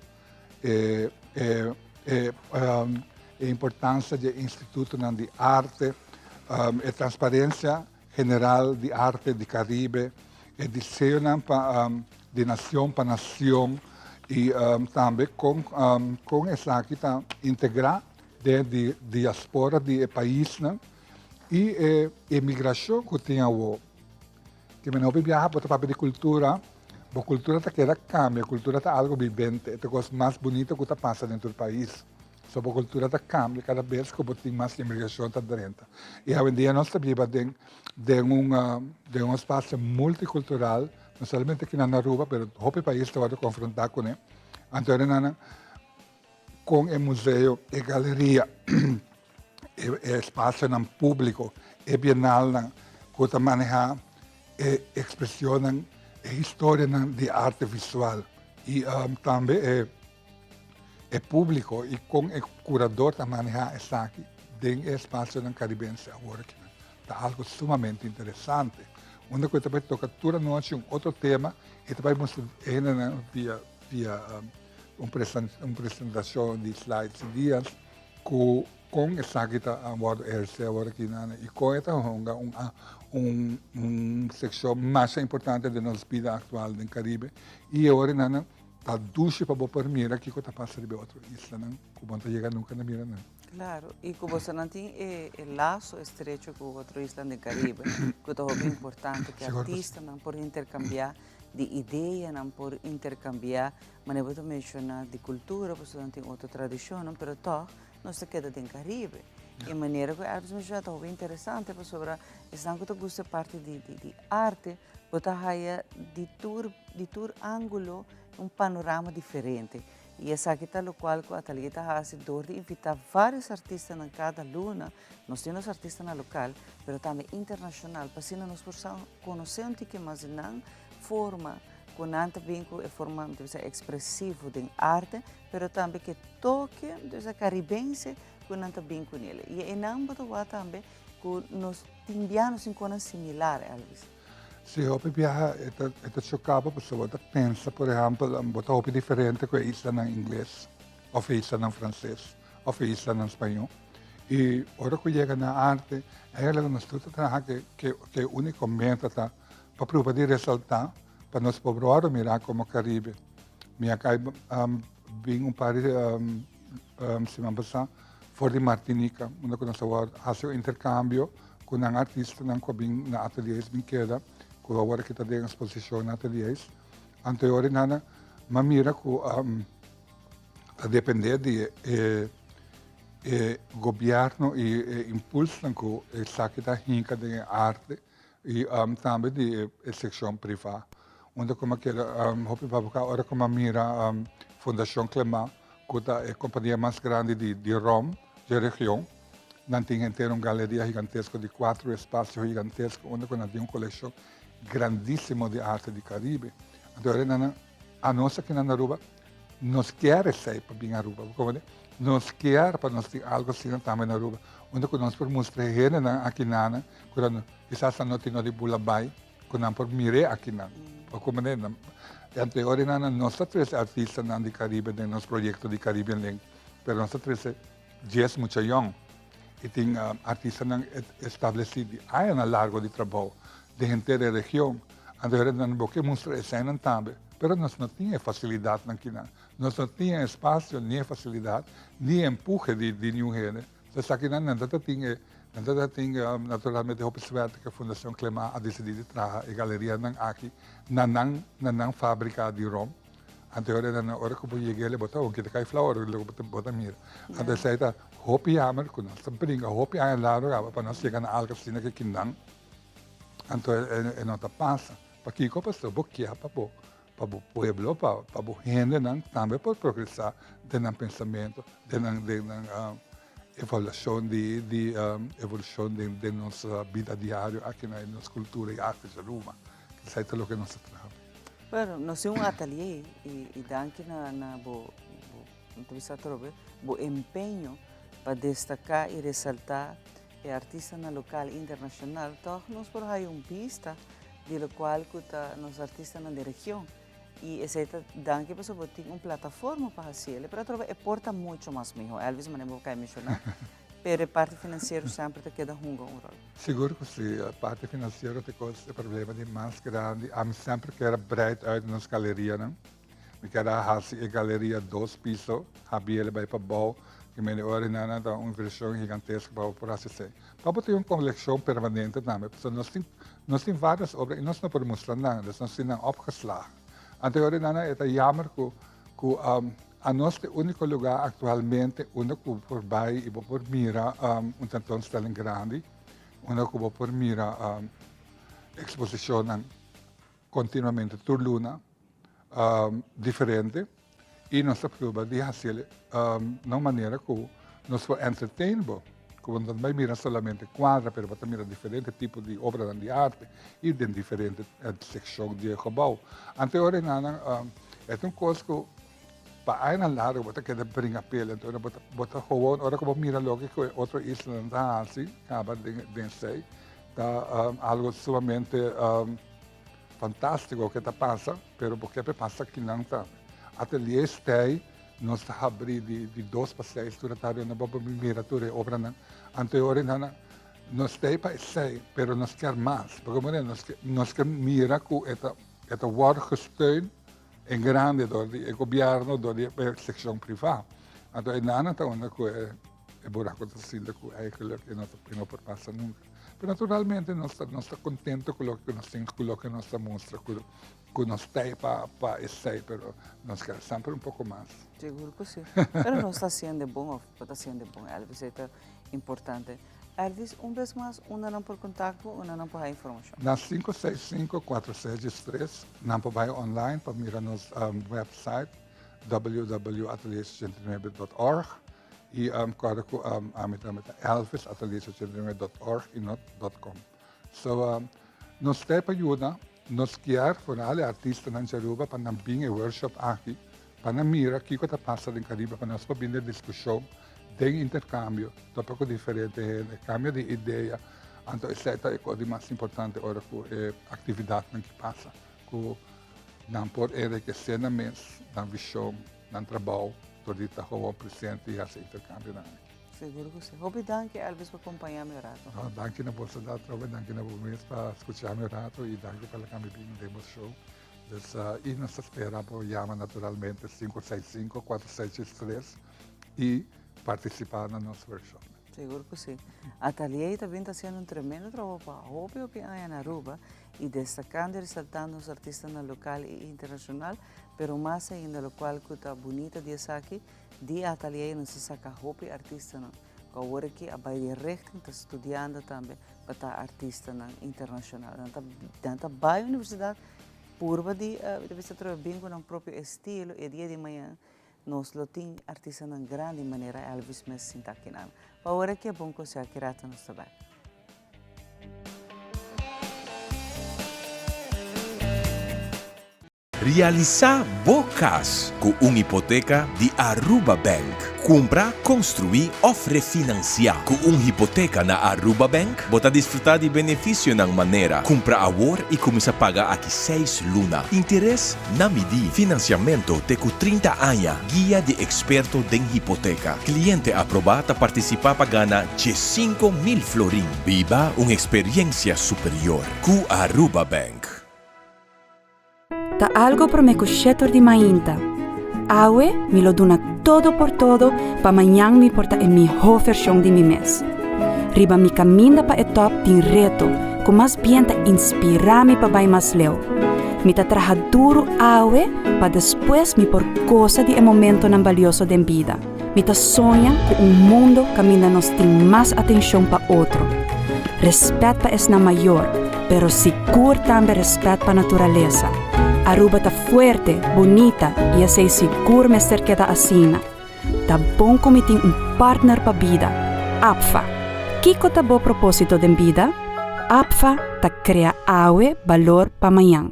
a importância do Instituto de Arte, a transparência general de arte do Caribe, a desenho de nação para nação, e também com essa aqui tá integrar de diaspora de país, né? E a imigração que tem o que me não viaja para o papel de cultura, a cultura tá queda cambia, a cultura tá algo vivente, é a coisa mais bonita que tá passa dentro do país. Sobre a cultura tá cambia cada vez que tem mais imigração tá dentro. E hoje em dia nós vivemos de um espaço multicultural, não somente aqui na Aruba, mas o país está a confrontar com ele. Então, com o museu e galeria, e espaço público, e bienal, que maneja a expressão e história de arte visual. E também é público, e com o curador que maneja isso aqui, dentro do espaço caribense agora, que está algo sumamente interessante. Uma coisa também toca toda noite outro tema, e também mostra via uma apresentação de slides e dias com essa que está agora aqui e com essa secção mais importante da nossa vida atual no Caribe e agora está duche para poder mirar aqui que está passando de outra isla, que não chega nunca na mira. Claro, e que você não tem o laço estreito com outra isla do Caribe, que é muito importante que artistas não podem intercambiar de ideia, não por intercambiar, mas eu vou mencionar de cultura, porque não tem outra tradição, mas toch, nós se queda no Caribe. E maneira que a arte é muito interessante, porque sobre essa que gosta parte de arte, porque há de tur ângulo panorama diferente. E essa aqui está o qual a Ateliê está a dor de invitar vários artistas em cada luna. Nós temos artistas na local, mas também internacional, para assim nós possamos conhecer um pouco mais não forma, com nada vinco, forma expressiva de arte, mas também que toque, caribense, com nada vinco nele. E em ambos também que nos timbianos em coisas similares, Elvis. Se eu viajar, eu chocava, porque você pensa, por exemplo, botar roupa diferente que isso em inglês, ou isso em francês, ou isso em espanhol. E agora que chega na arte, é nós tudo que unicamente para provar de ressaltar, para nós provar mirar como Caribe. Minha cai vim par de semana passada, fora de Martinica, onde nós fazemos intercâmbio com um artista que vem na ateliês brinqueda, que agora que está em exposição na ateliês. Anterior, nana, mas mira que depender de governo e impulso que saque da rinca de arte e também de seção privada. Onde como que agora como mira Fundação Clemá, que é a companhia mais grande de Roma, de região, não tem inteiro uma galeria gigantesca de 4 espaços gigantescos, onde nós temos uma coleção grandíssima de arte do Caribe. Então, a nossa que na Aruba, nós queremos sair para vir a Aruba, nós queremos para nós ter algo assim também na Aruba, onde nós podemos mostrar aqui na quando quizás não tem de Bulabai, quando nós podemos mirar aqui na. Anterior, nós três artistas do Caribe, no nosso projeto de Caribbean Link, mas nós três dias muito jovens. E tem artistas estabelecidos aí na largo de trabalho de gente da região. Anterior, nós queremos mostrar a cena também, mas nós não tínhamos facilidade aqui. Nós não tínhamos espaço, nem facilidade, nem empurre de nenhum gênero. Então, aqui nós temos naturalmente a possibilidade que a Fundação Clemá a decidido trazer a galeria aqui na fábrica de Roma. Anterior, na hora que eu cheguei, ele botou que cai flor, ele botou mira. Antes aí tá hopi hammer, que nós brinca hopi aí lá para nós chegar na alga assim que quindan. Então, não tá passa. Para que eu passo boquear para o pueblo, para o gente, também para progressar dentro do pensamento, dentro da evolução de nossa vida diária aqui na nossa cultura e arte de Roma. Isso é tudo o que nós trabalhamos. Bueno, nós temos ateliê e daqui na entrevista o empenho para destacar e ressaltar o artista na local e internacional. Então, nós por aí pista de qual que os artistas na região e essa daqui para sobre tem uma plataforma para fazer, para trabalhar porta muito mais melhor. Elvis mas não vou mencionar. Pero a parte financeira sempre te queda um rol. Seguro que sim, a parte financeira tem o problema de mais grande. Eu sempre quero breed uit nas galerias, não? Eu quero fazer a galeria 2 pisos, havia ele vai para bom, que me ora dá uma versão gigantesca para o fazer. Para ter uma coleção permanente também, porque nós temos várias obras e nós não podemos mostrar nada, nós temos opgeslagen. Anterior é jammer que a nosso único lugar atualmente onde eu por vai e vou por mira tentoonstelling grande, onde eu vou por mira exposição continuamente turluna diferente e nós prova de fazer de uma maneira que nós for entertainable, quando vai mirar solamente quadra, mas vai mirar diferentes tipos de obras de arte e de diferentes secções de gebouw. Anterior é uma coisa que para na largo você quer brincar pele, então você gewoon, ora como mira logo que outro isla está assim, acaba de sei, tá algo sumamente fantástico que está passa, pero porque passa aqui não está. Ateliê stay nós está abrir de 2 para 6 durante na boba mira toda obra não. Anterior nós stay para 6, pero nós quer mais, porque nós quer mira que esta wordt gesteund in grande door het governo, door de sectie privaat. En toen na onde é buraco de cinta que eigenlijk não passa nunca. Mas naturalmente nós estamos contentes com o que nós temos, com o que nós mostramos, com nós temos para esse, mas nós queremos sempre pouco mais. Seguro que sim. Mas não está sendo bom, está sendo bom. Elvis é importante. Elvis, vez mais, não por contato, não por informação. Na 565-4613, não vai online para mirar nosso website www.ateliersugentinebe.org e claro que elvis@ateliersugentinebe.org e not.com. So, nós temos ajuda, nós queremos for alle artistas na Aruba para vir workshop aqui, para mirar o que está passando em Caribe, para nós poder discussão tem intercambio, un poco differente, cambio di idea. Entonces, esta es cosa más importante ahora que actividad que pasa, que não por enriquecer na mes, na visão, na trabalho, todita como presente e esse intercâmbio. Seguro que sim. Hope danke, Elvis, por acompanhar meu rato. Danke na bolsa da trova, danke na mês para escutar meu rato e danke pela caminho demo show. Dus, e nos espera por chamar naturalmente 565-4763 e participar no nosso workshop. Seguro que sim. A Atelier também está sendo tremendo trabalho para o que há na Aruba e destacando e ressaltando os artistas no local e internacional, pero mais ainda o qual que está bonita de aqui, de Atelier não se saca roupa artista não. Agora que a Baía Rechten está estudando também para estar artista internacional. Então, a universidade purba de você trabalhar bem com o próprio estilo e dia de manhã nós temos artistas de grande maneira Elvis Messi está aqui na. Agora que é bom que você acredita no trabalho. Realizar bocas com uma hipoteca de Aruba Bank. Comprar, construir ou refinanciar. Com uma hipoteca na Aruba Bank, você desfrutar de benefício na maneira. Comprar agora e começar a pagar aqui 6 lunas. Interesse na medida. Financiamento de 30 anos. Guia de experto de hipoteca. Cliente aprovado a participar para ganhar de 5.000 florin. Viva uma experiência superior. Com Aruba Bank. Ta algo pro me cuscetor di mainta. Aue me lo dona todo por todo pa manhã me porta em mi versão de mi mes. Riba mi caminda pa etop din reto, com mais bien ta inspira-me pa vai mais leu. Mi ta traja duro aue pa después mi por cosa de momento nan valioso den vida. Mi ta sonha com mundo caminda nos tem mais atenção pa outro. Respeto pa es na maior, pero seguro também respeto pa naturaleza. Aruba tá fuerte, bonita e assim seguro me ser queda assim. Tá bom como tem partner para vida. APFA. Kiko tá bom propósito de vida? APFA tá cria aue valor para amanhã.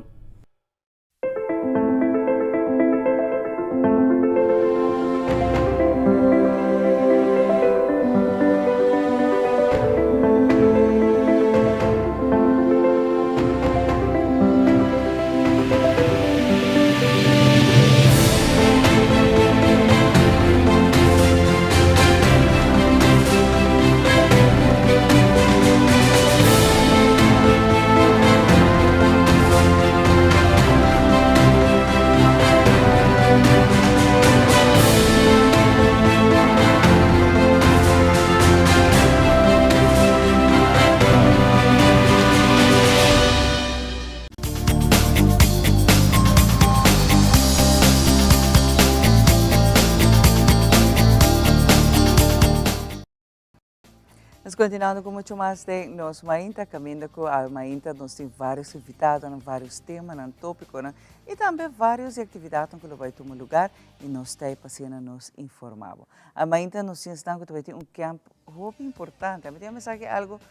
Continuando com muito mais de nós mainta, caminhando com a mainta, nós temos vários invitados, vários temas, tópicos, e também várias atividades que vai tomar lugar e nós temos para nos informar. A mainta nós temos também um campo muito importante, a mim tem algo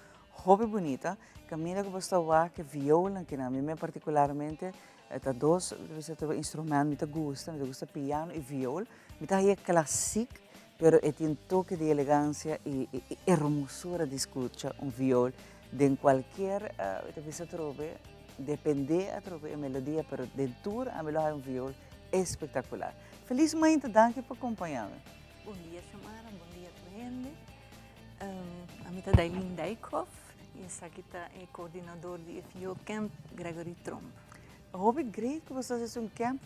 muito bonito, caminho que você vai que viola, que a mim particularmente, dois instrumentos que me gusta piano e viola, me tá aí clássico. Pero tiene un toque de elegancia y hermosura de escucha, un viol, de cualquier se trove, depende a trove melodía, pero de tour a melodía un viol espectacular. Felizmente, danke por acompanhar-me. Bom dia, Samara, bom dia a gente. A mim é Dailin Dijkhoff e essa aqui é coordenador de viol camp Gregory Tromp. Hobby great que você faz camp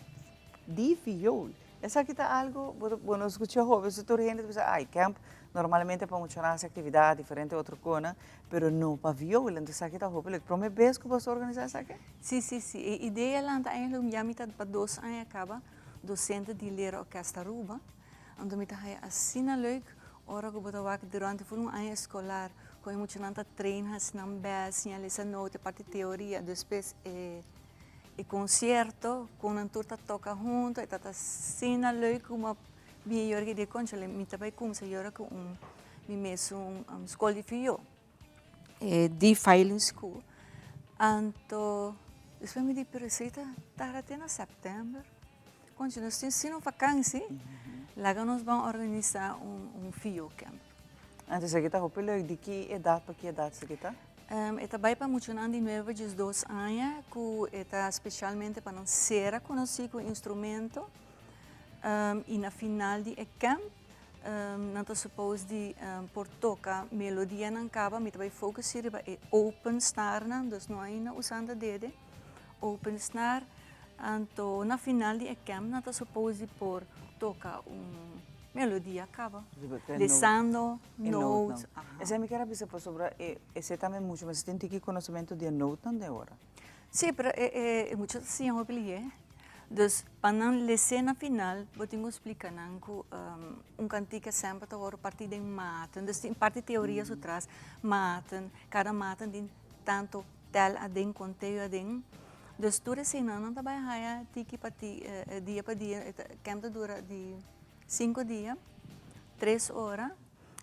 de viol. Essa aqui está algo, bueno, escuché joven, se tu gente dice, ay, camp normalmente para muchas atividades diferentes, otra cosa, pero no para viola, entonces aqui está joven. Primeira vez que você organiza isso aqui? Sim. A ideia lá é eigenlijk, já me está para 2 anos acaba, docente de leren orquesta Aruba, então me está assim leuk, ora que eu vou durante um ano escolar, com muita gente treina, não bes, não lesa nota, parte teoria, depois e concerto com a turma toca junto e tá assim leuk uma melhor que de conchale me também começa agora com me mesmo escola de violão de Filing School então depois me di precisa tá até na setembro quando nós temos uma vakantie, lá nós vamos organizar fio camp. Antes você está hoopelijk de que idade para que idade você está? Eta vai para muito de 9 a 12 anos, que está especialmente para não ser conhecido o instrumento. E na final de camp, não está suposto de por tocar melodia não acaba, mas vai focar em open snare, então não há usando dedo, open snare. Então na final de camp, não está suposto de por tocar melodia acaba, lesando notes. Essa é a minha cabeça para sobre esse também muito, mas tem que conhecimento de note não de hora. Sim, mas é muito assim eu aprendi. Então, para não ler na final, vou te explicar que cantiga sempre está a partir de mata. Então, tem parte de teorias atrás, mata, cada mata tem tanto tel a den, conteúdo a den. Então, tu recém não está bem tiki para dia para dia, campo dura de 5 dias, 3 horas.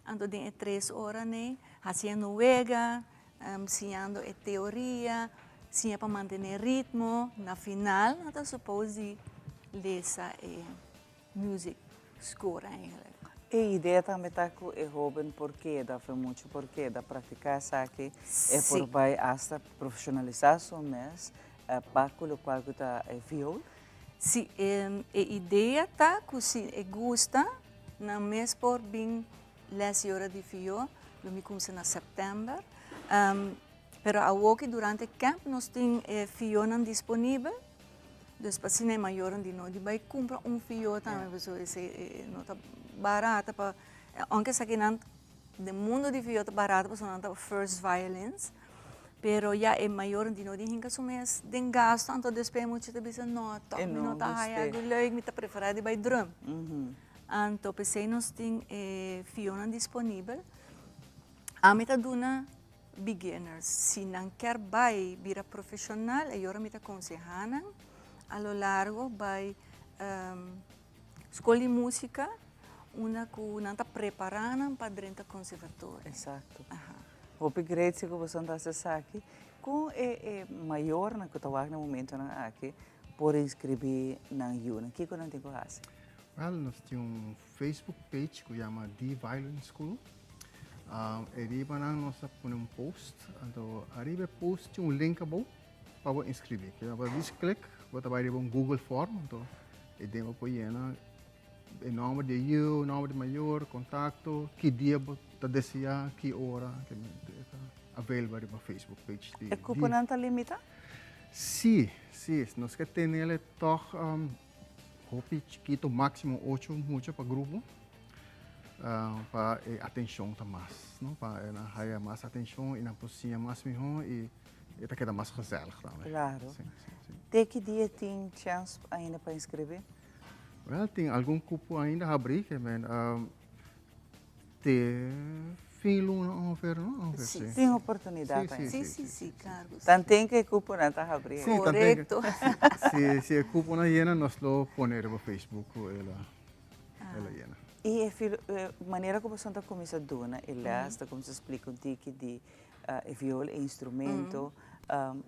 Então, tem 3 horas, né? Fazendo yoga, ensinando a teoria, sim, para manter ritmo. Na final, não está suposto de ler music score. A ideia também está com o jovem porque dá muito porque dá praticar isso aqui é por vai hasta profissionalização mas para o qual está viola. Sim, a ideia está que se gosta na mês por bem 10 horas de viola, eu começo em setembro. Pero aqui durante o camp nós temos fiona disponível. Depois se não é maior de nós, vai comprar fio também, pessoal, não está barato para, aunque se aqui não, do mundo de fio está barato, porque não está first violins, pero já é maior de nós, de hinca sumes den gasto, então depois muito de bisa nota, não está aí, leuk, me está preferado vai drum. Então pensei nós temos fiona disponível, a meta duna beginners, se não quer vai virar profissional, eu me aconselho a lo largo vai escola de música, uma que não está preparando para dentro do conservatório. Exato. O grade que você está aqui, com maior na que está no momento aqui, por inscrever na UNA, o que você tem que fazer? Well, nós temos Facebook page que chama The Violin School. Arriba nós põe post, então arriba post tem link abaixo para inscrever. Que você clica, você vai receber Google Form, então deve apoiar o nome de eu, nome de maior, contato, que dia você deseja, que hora, que está available para Facebook page. É cupo não está limitado? Sim, nós queremos ter ele toch chiquito, máximo 8 muito para grupo. Para atenção tá mais, não? Para ganhar mais atenção e na cozinha mais melhor e está queda mais gezellig também. Claro. Tem que dia tem chance ainda para inscrever? Well, tem algum cupo ainda a abrir, mas tem fim não oferece, não? Sim, tem oportunidade. Sim, claro. Então tem que cupo não está a abrir. Correto. Se o cupo não llena, nós lo ponemos no Facebook ela llena. E a maneira como você está começando a donar, está como se explica um tique de viola, instrumento,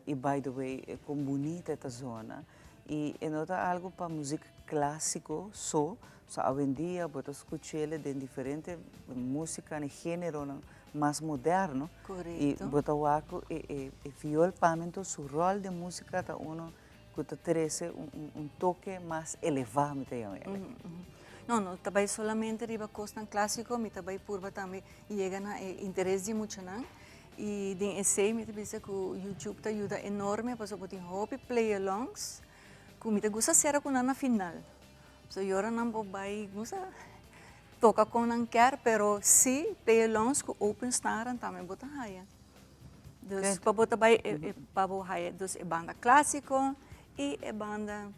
e by the way, como bonita esta zona. E nota algo para música clássico, hoje em dia, você escuta ele de diferentes música e gênero mais moderno. Correto. E você o viola, para mim, o rol de música está que traz toque mais elevado. Não, também solamente riba costa clássico, mas também purba também chega na interesse de muito não. E den essay, me pensa que o YouTube te ajuda enorme, para você hobby play-alongs, que me gusta ser com na final. So eu não vou vai gusta toca com não quer, pero sim play-alongs com open snare também bota haya. Dus para botar vai para haya, dus é banda clássico e é banda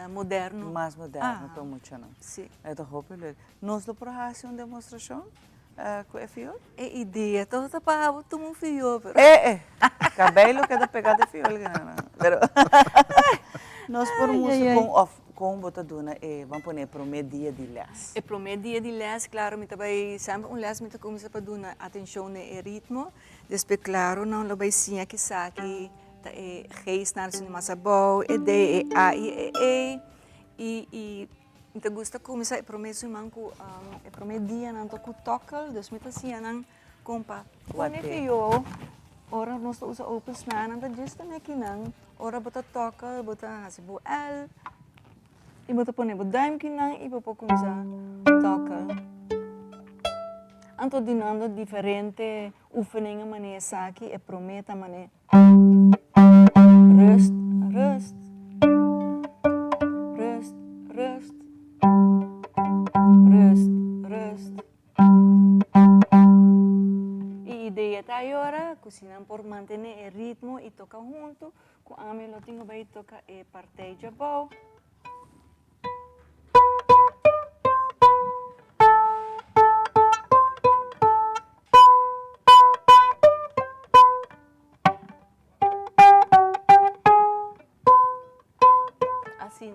moderno. Mais moderno, para muito não. Sim. É da roupa legal. Nós do para fazer uma demonstração com o fio? É ideia, toda para tomar fio, pero. Cabelo que é da pegada de fio, pero. Nós por música com botaduna vamos pôr para o meio dia de les. É para o meio dia de les, claro, me também sempre les me começa para dar atenção no ritmo, depois claro não lo vai sim que saque reis na cinema sabão, a E me gusta começar a promessa manco a promedia não tô com tocal, dus me tá assim não compa. Quando que eu ora nós usa open sman não tá just aqui não. Ora bota tocal, bota hasibu L. E bota pone bo dime que não e popo começar tocal. Anto dinando diferente oefeningen maneer saki e prometa maneer rust, rust, rust, rust, rust, rust. E ideia tá agora, cozinhar por manter o ritmo e tocar junto, com a mim lo tenho bem tocar e parteja bom. Assim,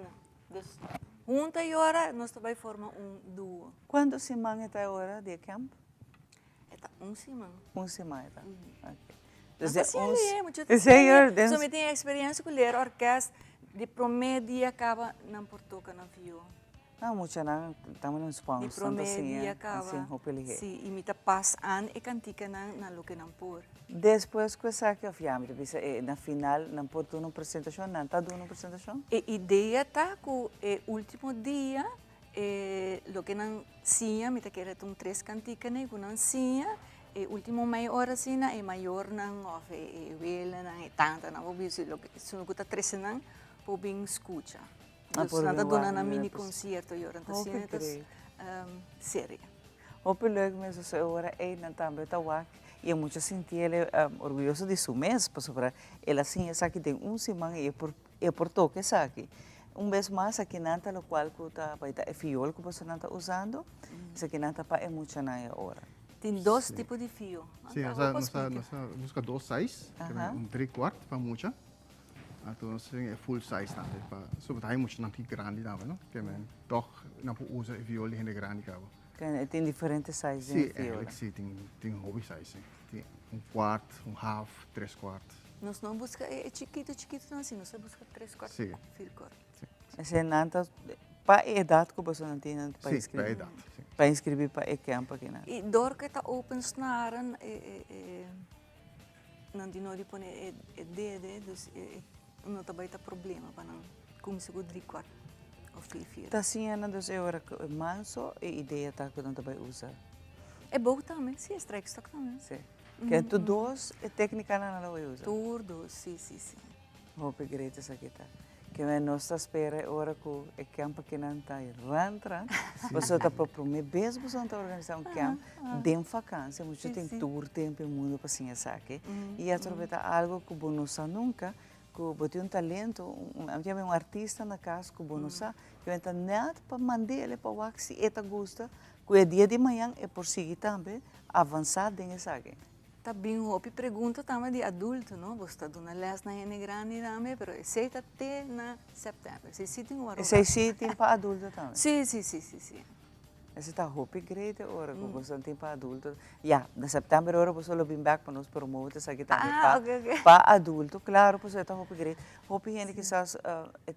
dus junta e ora nós também formar duo. Quando semana está a hora de campo? É semana. Semana, tá. Ok. Mas assim é muito Senhor, só me tem experiência com ler orquestra de promedia acaba não por tocar na viola. Não, muito não, estamos no Espanha, de promedia acaba. Assim, hopelihe. Sim, e me tá passando e cantica na lugar não por. Depois que eu que eu fiamre, na final não por tu uma apresentação, não tá dando uma apresentação? A ideia tá com o último dia, lo que não sia, me tá querendo 3 canticas né, com não sia. E último meia hora assim, é maior não, ou é vela não, é tanta não, vou ver se lo que se não custa 3 não, vou bem escuta. Dus nada dona na mini concerto e ora assim, então séria. Hope leuk mesmo se ora é na também tá wak e muito sentir ele orgulhoso de su mês, por sobre ela assim essa que tem semana e por toque essa aqui. Vez mais aqui nanta lo qual que tá vai tá fiol que você não tá usando, essa que nanta pa é muito na hora. Tem 2 tipos de fio. Sim, nós busca 2 sizes, um 3/4 para muita. Então nós temos full size também, para sobretudo muito não tem grande não, não? Que men toch não usa viola ainda grande cabo. Tem diferentes sizes de viola. Sim, tem hobby size, tem 1/4, 1/2, 3/4. Nós não busca chiquito não assim, nós busca 3/4 fio corto. Esse nanta para a idade que você não tem para inscrever. Sim, para a idade. Para inscrever para o campo aqui não. E dor que tá open snaren não tem nada de pôr DD, dus não tá baita problema para não começar com 3/4 ou fio. Tá sim, Ana, dos horas manso e ideia tá que não tá vai usar. É bom também, sim, strike stock também. Sim. Que tu 2 é técnica não vai usar. Tur 2, sim. Hope great essa aqui tá. Que nós está espera hora que o campo que não está rantra, você está para prometer mesmo você está organizar campo de vacância, muito tem tour tempo mundo para assim essa aqui. E aproveitar algo que não sabe nunca, que bote talento, um artista na casa que não sabe, que entra nada para mandar ele para o wax e está gosta, que é dia de manhã é por seguir também avançar nessa aqui. Tá bem, hope pergunta também de adulto, não? Você está dando les na ene grande também, pero esse tá até na setembro. Esse tem uma Esse tem para adulto também. Sim. Esse tá hope great hora que você tem para adulto. Na setembro hora você lo bem back para nós promover essa aqui também para adulto, claro, você tá hope great. Hope gente que sabe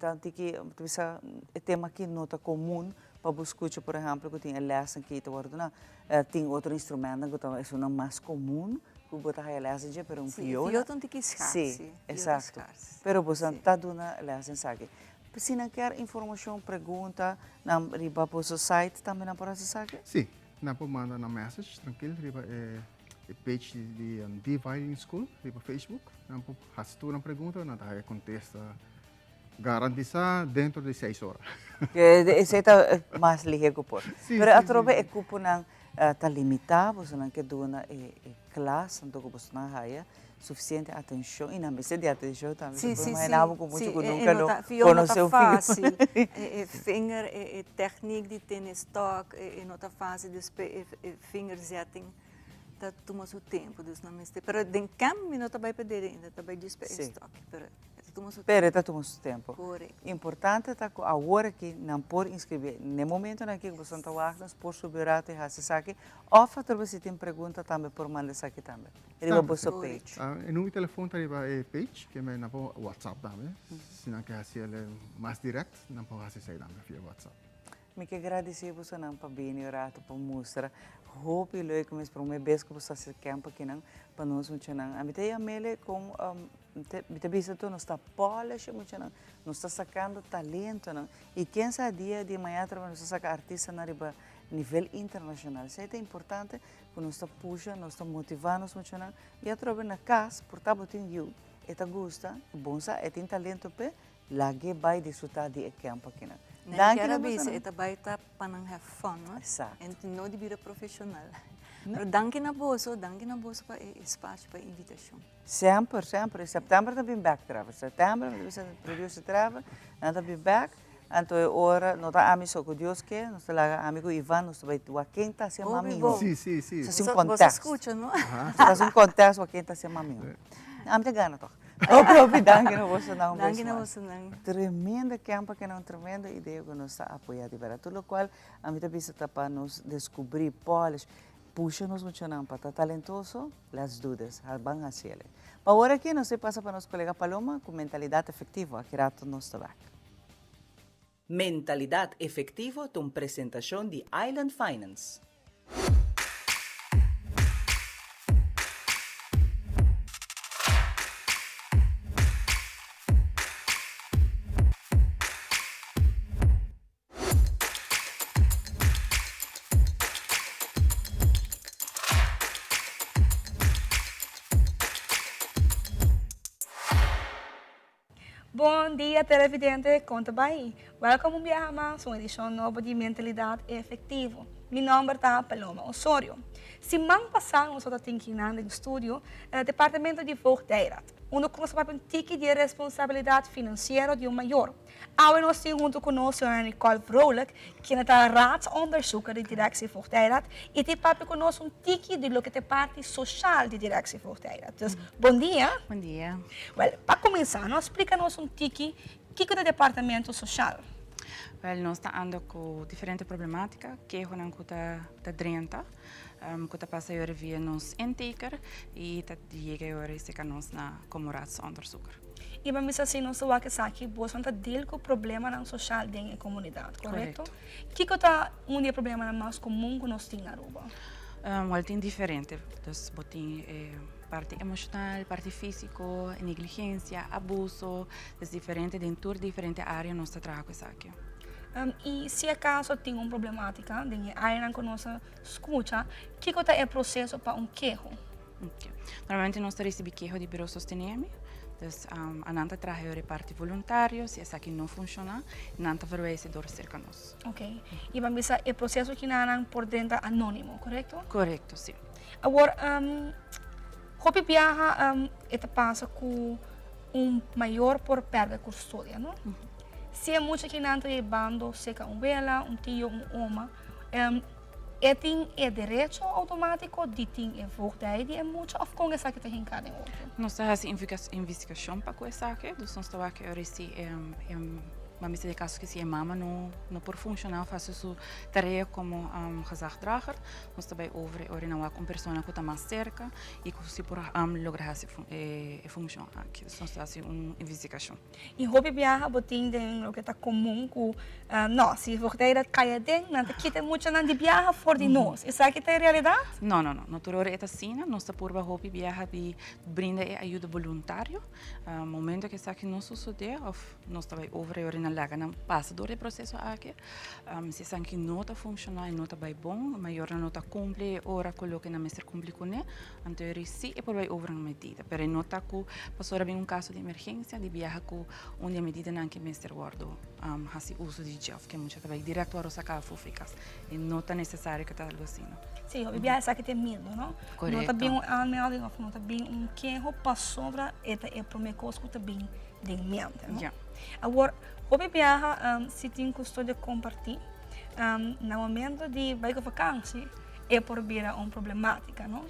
tanto que essa tema que nota comum para buscar, por exemplo, que tem les aqui te guarda tem outro instrumento que é uma mais comum. Que botar a lesa de per viola. Io non ti Sì, esatto. Però você está dando lesa em saque. Se não quer informação, pergunta, na riba para o site também na para saque? Sim, na para mandar na message, tranquilo, riba é page de The Violin School, riba Facebook, na para fazer uma pergunta, na tá contesta garantiza dentro de 6 horas. Esse está mais ligeiro por. Mas a troca é cupo não está limitado, você não quer dar uma classe, então você não há suficiente atenção e na mesa de atenção também. Sim. Com muito que nunca não conheceu o fácil. Finger, técnica de ter stock, não está fácil de finger setting. Tá toma seu tempo, dus na mesa. Pero den campo não está bem perder ainda, está bem desper stock. Pero Pero está tomando su tempo. Correcto. Importante está que agora que não pode inscrever. No momento em que você está wachtando, por subir a ter esse saque, ou talvez você tem pergunta também por mandar saque também. Ele vai para o page. E no telefone está a page, que é na WhatsApp também. Se não quer ser mais direto, não pode fazer também via WhatsApp. Me que agradecer você não para vir e orar para mostrar. Hope leuk mas para uma vez que você se campa aqui não para nós muito não. A mim tem a mele com me bisa tu não está polish muito não. Não está sacando talento não. E quem sabe dia de manhã trabalha nós saca artista na riba nível internacional. Isso é importante que nós está puxa, nós está motivando muito não. E a trabalhar na casa por tá botando you. Eta gusta, bom sa, tem talento pe, lagi vai desfrutar de campo aqui não. Não quero dizer, esta baita para não have fun, não? Exato. E não de vida profissional. Mas danke na bolso para espaço para invitação. Sempre, sempre. Em setembro também back travel. Setembro, você produz travel, nada bem back. Então, agora, nós estamos amigos com Deus que, nós estamos amigo Ivan, nós estamos aí, quem está sendo maminho. Sim, sim, sim. Você escuta, não? Você um contexto, quem está sendo maminho. A minha gana, toch? Obrigado, danke na você não. Danke na você não. Tremenda campo que é uma tremenda ideia que nós está apoiando de verdade. Tudo o qual a minha vista está para nos descobrir, polish, puxa-nos muito não para estar talentoso, as dúvidas, vão a ser. Para agora aqui, nós passa para nosso colega Paloma com mentalidade efetiva, que rato nós está. Mentalidad Efectivo, tu presentación de Island Finance. Bom dia, televidente, conta bem. Welcome a mais uma edição nova de Mentalidade Efetivo. Meu nome é Paloma Osório. Semana passada, nós estávamos no estúdio no Departamento de Voogdijraad, onde nós temos um tique de responsabilidade financeira de maior. Agora nós temos junto conosco a Nicole Vrolijk, que é a raadsonderzoeker da Directie Voogdijraad, e tem conosco um tique de lo que é parte social da Directie Voogdijraad. Dus, bom dia. Bom dia. Well, para começar, explica-nos um tique que é o departamento social. Well, nós estamos andando com diferentes problemáticas, que é uma coisa da drenta, que passa a via nos intaker e chega a seca nós na como raadsonderzoeker. E vamos assim, nós vamos aqui, você está dele com o problema social da comunidade, correto? O que é o problema mais comum que nós temos na Aruba? Well, tem diferente, dus botin parte emocional, parte físico, negligência, abuso, é diferente dentro de diferentes áreas nós trabalhamos aqui. E se acaso tem uma problemática, a área que nós escuta, o que é o processo para um queijo? Okay. Normalmente nós recebemos queijo de Biro Sostenemi, então a nanta trabalha parte voluntário, se essa aqui não funciona, nanta verwezendoor cerca nós. Ok. E vamos ver o processo que não por dentro anônimo, correto? Correto, sim. Agora, Hopi viaja passa com maior por perda de custódia, não? Se é muito que não está bando, seca vela, tio, oma, tem direito automático de ter voogdij, é muito, ou com essa que tem cada outro? Nós fazemos investigação para essa aqui, então nós estamos aqui mas de caso que se a mama não por funcionar, faz sua tarefa como gezagsdrager, nós também over na uma pessoa que está mais cerca e que se por lograr essa função aqui, nós fazemos uma investigação. E Hopi viaja botin o que está comum com nós, se voogdij cai dentro, não quita muito não de viaja fora de nós, isso aqui tem realidade? Não, naturalmente é assim, nós está por Hopi viaja de brinda ajuda voluntário, momento que isso aqui não sucede, nós também over na laga não passa do processo aqui, se isso aqui não está funcionando, não está bem bom, maior não está cumpre, ora coloca na mestre cumpre com ele, então sim é por aí over uma medida, pero não está com passou bem caso de emergência, de viajar com uma medida não que mestre guardo, faz uso de gel, que muito também direto a sacar fuficas, e não está necessário que está algo assim. Sim, o viajar aqui tem medo, não? Correto. Não está bem anmelding, não está bem que passou para é para me cosco também de mente, não? Agora Hopi viaja, se tem costume de compartilhar, no momento de vacância, é por vir uma problemática, não?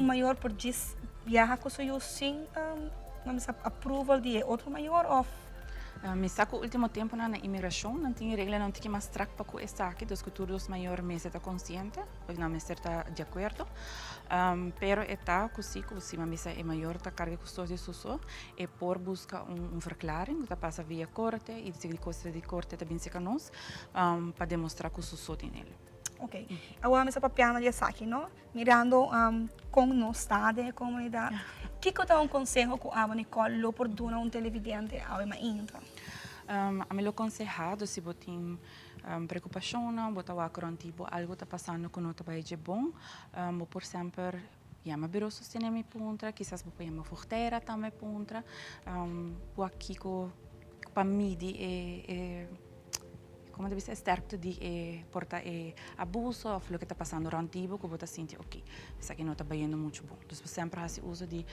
Maior por diz viaja com seu sem mas approval de outro maior of Me saco último tempo na imigração, não tinha regra, não tinha mais track para com essa aqui, dos futuros maior me está consciente, ou não me está de acordo. Pero está assim, se uma missa é maior, está carga custódia susso, e por buscar verklaring, que passa via corte, e se costa de corte também se canos, para demonstrar que o susso tem nele. Ok. Agora me papiando de aqui, não? Mirando como no estado da comunidade. Que que dá conselho que a Nicole oportuna televidente ao intra? A me lo aconsejado se você tem preocupação, você vai tipo algo está passando com o trabalho de bom, por sempre chama biro sostenere puntra, quizás você chama forteira também puntra, o aqui para midi como deve ser certo de portar abuso ou o que está passando rantibo que você sente ok, isso aqui não está bem muito bom. Então sempre se usa de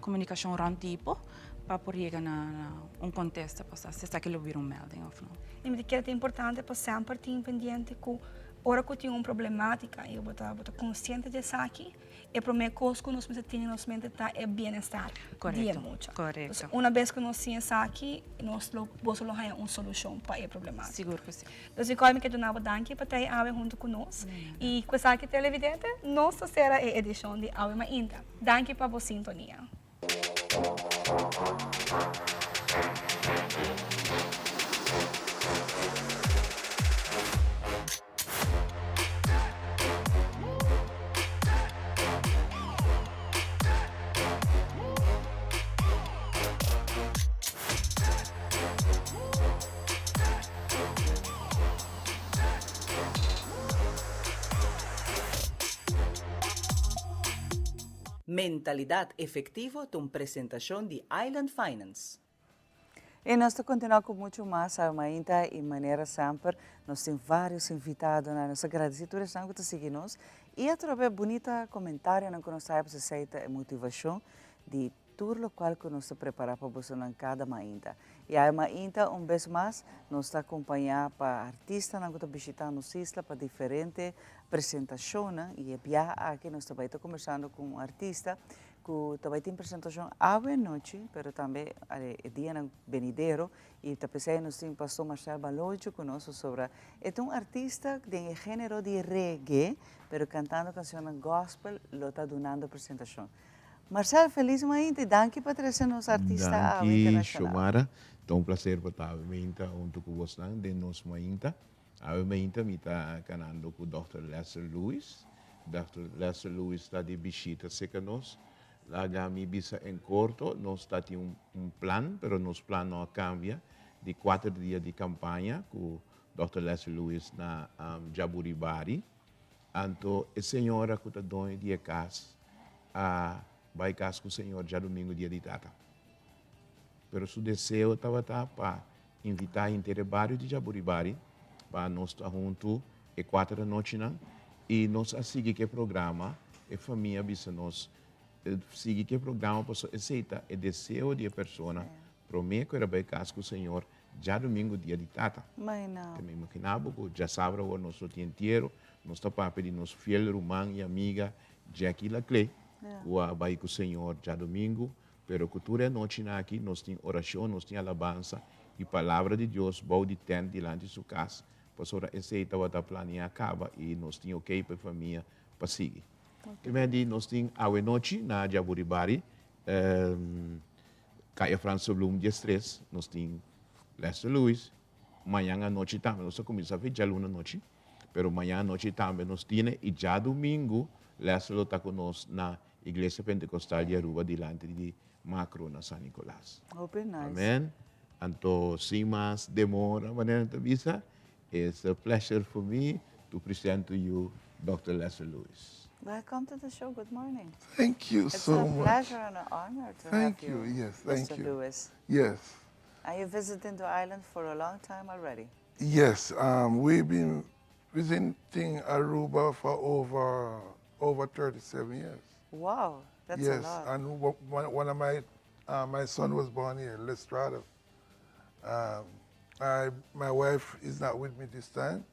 comunicação rantibo para poder chegar na contexto para se está que lo vir melding ou não. E me diz que é importante para sempre ter pendente que ora que tem uma problemática e você consciente disso aqui e para mim coisa que nós temos na nossa mente é bem-estar. Correto. Uma vez que nós temos isso aqui, nós vamos ter uma solução para a problemática. Seguro que sim. Então, eu quero dar danke para ter a junto conosco e com essa aqui televidente, nossa será a edição de Awe Inta. Danke para a sintonia. Mentalidad efectivo, uma apresentação de Island Finance. E nós estamos continuando com muito mais a Mainta e maneira sempre. Nós temos vários invitados na nossa agradecida que estão seguindo nós. E através de bonita comentário que nós temos aceita motivação de tudo o qual que nós preparamos para você em cada Mainta. E a Mainta, vez mais, nós está acompanhando para artistas que estão visitando nossa isla para diferentes apresentações. E aqui nós também estamos conversando com um artista que também tem apresentação à noite, mas também é dia venidero. E também nós temos o pastor Marcelo Balojo conosco sobre... É um artista de gênero de reggae, mas cantando canções gospel, lo está dando apresentação. Marcelo, feliz manhã e danke por trazer nos artistas ao internacional. Shomara, é um prazer para estar junto com você de nos manhã. A manhã me está canando com o Dr. Lester Lewis. Dr. Lester Lewis está de visita seca nós. Lá me bisa em curto, nós está tem plano, mas nosso plano não cambia. De 4 dias de campanha com o Dr. Lester Lewis na Jaburibari. Então, a senhora que está dando de casa, vai casa com o Senhor já domingo, dia de data. Pero seu desejo estava para invitar inteiro bairro de Jaburibari para nós estar juntos e 4 da noite e nós a seguir que programa e família bisa nós seguir que programa para aceitar o desejo de pessoa para mim que era vai casa com o Senhor já domingo, dia de data. Mas não. Que me imaginava que já sabe o nosso dia inteiro nós está para pedir nosso fiel irmão e amiga Jackie Laclay. Vai com o Senhor já domingo, pero cultura noite aqui nós temos oração, nós temos alabança e palavra de Deus, bom de tempo diante de sua casa. Pastor, esse estava a planear acaba e nós temos ok para a família para seguir. Primeiro nós temos a noite na Jaburibari, Caia França Blum dia 3, nós temos Lester Lewis, amanhã à noite também, nós começamos a ver já luna noite, pero amanhã à noite também nós temos e já domingo Lester está conosco na Igreja Pentecostal de Aruba, diante de Macro, na São Nicolás. Open nice. Amém. Então, sem mais demora, maneira de visa, it's a pleasure for me to present to you Dr. Lester Lewis. Welcome to the show. Good morning. Thank you so much. It's a pleasure and an honor to thank have you. Yes, thank Mr. you. Lewis. Yes. Are you visiting the island for a long time already? Yes, we've been visiting Aruba for over 37 years. Wow, that's yes, a lot. And one of my son was born here, Lestrada. My wife is not with me this time.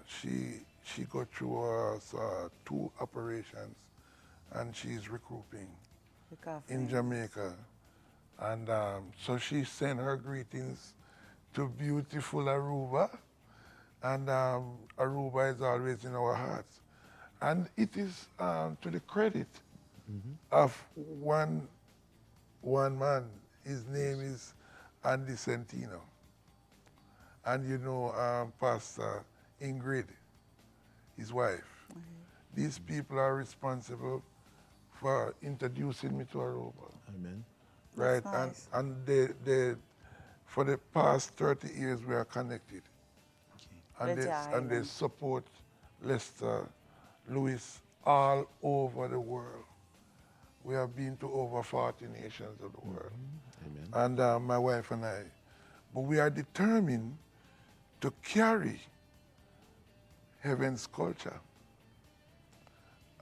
She got through 2 operations, and she's recouping. in Jamaica. And so she sent her greetings to beautiful Aruba. And Aruba is always in our hearts. And it is to the credit of one man. His name is Andy Centino. And you know Pastor Ingrid, his wife. These people are responsible for introducing me to Aruba. Amen. Right, That's nice. and they, for the past 30 years we are connected. And they support Lester Lewis all over the world. We have been to over 40 nations of the world. Amen. And my wife and I. But we are determined to carry heaven's culture.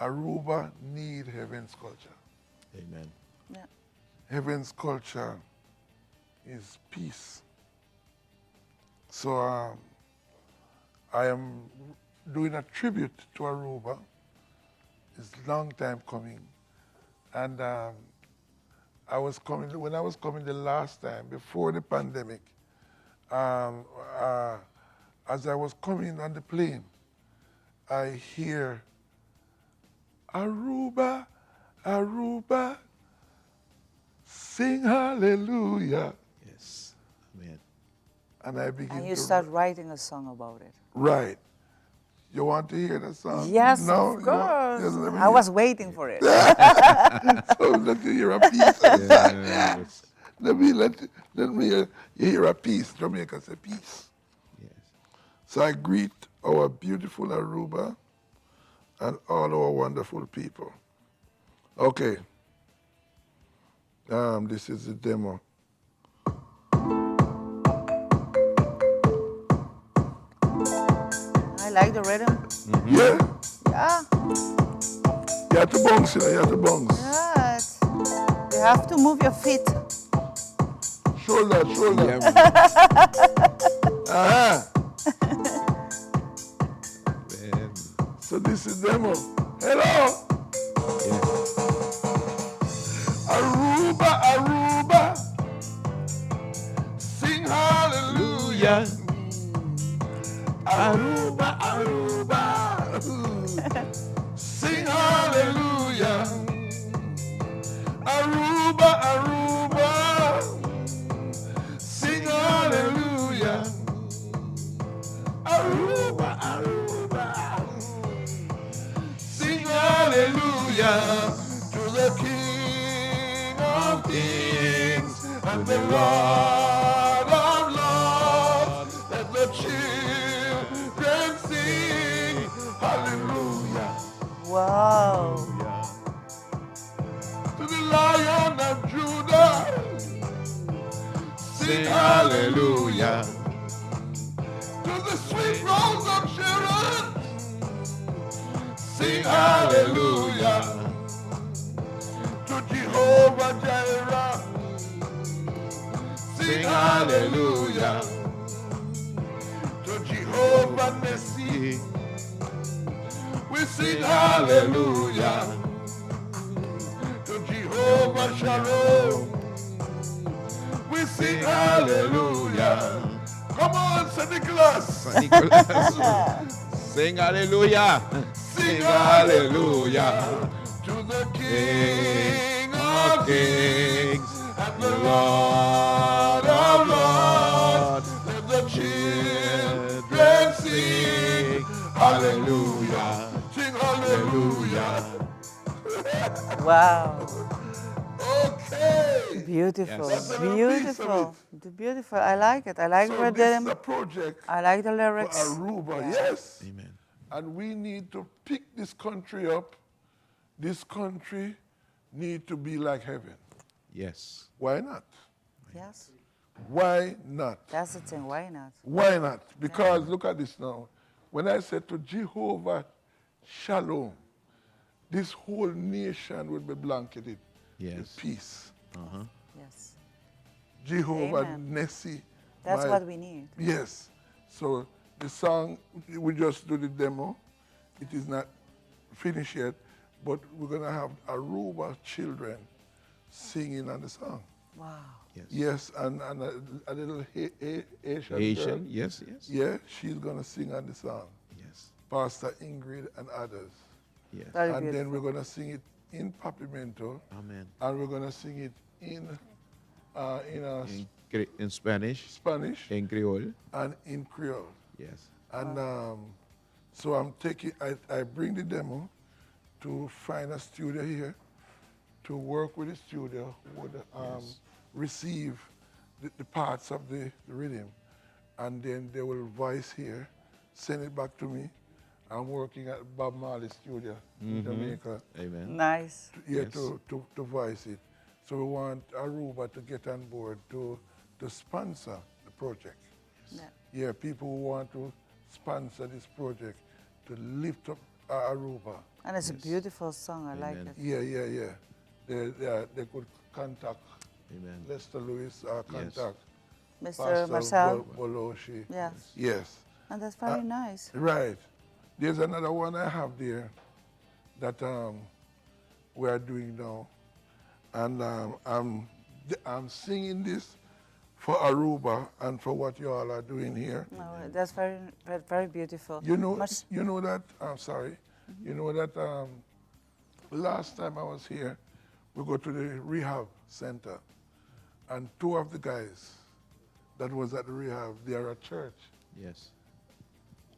Aruba need heaven's culture. Amen. Yeah. Heaven's culture is peace. So I am doing a tribute to Aruba. It's a long time coming. And I was coming, when I was coming the last time, before the pandemic, as I was coming on the plane, I hear, Aruba, Aruba, sing hallelujah. Yes. Amen. And I begin And you to start writing a song about it. Right. You want to hear the song? Yes, no, of course. Yes, let me I hear. was waiting for it. So let me hear a piece. Yes. Let me hear a piece. Jamaica say peace. Yes. So I greet our beautiful Aruba and all our wonderful people. Okay. This is the demo. I like the rhythm. Yeah. Yeah. You have to bounce, you know, you have to bounce. Yeah. You have to move your feet. Shoulder, shoulder. Yeah. So this is demo. Hello. Aruba, Aruba, sing hallelujah. Aruba, Aruba, sing hallelujah. Aruba, Aruba, sing hallelujah. Aruba, Aruba, sing hallelujah to the King of Kings and the Lord of Lords. Let the children sing hallelujah. Wow. To the Lion of Judah, sing hallelujah. To the sweet rose of Sharon, sing hallelujah. To Jehovah Jireh, sing hallelujah. To Jehovah Nissi, we sing hallelujah. To Jehovah Shalom, we sing hallelujah. Come on, St. Nicholas. St. Nicholas. Sing hallelujah. Sing hallelujah to the King of Kings and the Lord of Lords. Let the children sing hallelujah. Sing hallelujah. Wow. Okay. Beautiful. Yes. That's a piece of Beautiful. Beautiful. I like it. I like So the this is rhythm. a project I like the for lyrics. Aruba, Yeah. yes. Amen. And we need to pick this country up. This country need to be like heaven. Yes. Why not? Yes. Why not? That's the thing. Why not? Why not? Because look at this now. When I said to Jehovah Shalom, this whole nation will be blanketed with peace. Uh-huh. Yes. Jehovah Amen. Nessi. That's what we need. Yes. So the song, we just do the demo. It is not finished yet, but we're going to have Aruba children singing on the song. Wow. Yes, and a little Asian Asian, girl. yes, yes. Yeah, she's going to sing on the song. Yes. Pastor Ingrid and others. Yes. Very and then beautiful. we're going to sing it in Papimento. Amen. And we're going to sing it in In Spanish. Spanish. In Creole. And in Creole. Yes. And so I bring the demo to find a studio here, to work with the studio, would receive the parts of the rhythm, and then they will voice here, send it back to me. I'm working at Bob Marley studio in Jamaica. Amen. Nice. Yeah, to voice it. So we want Aruba to get on board to sponsor the project. Yeah, people who want to sponsor this project to lift up Aruba. And it's a beautiful song. I like it. Yeah. They could contact Lester Lewis, contact Mr. Pastor Marcel. Boloshi. Yes. Yes. And that's very nice. Right. There's another one I have there that we are doing now. And I'm singing this for Aruba and for what you all are doing here. No, that's very, very beautiful. You know that, I'm sorry, you know that last time I was here, we go to the rehab center, and two of the guys that was at the rehab, they are at church. Yes.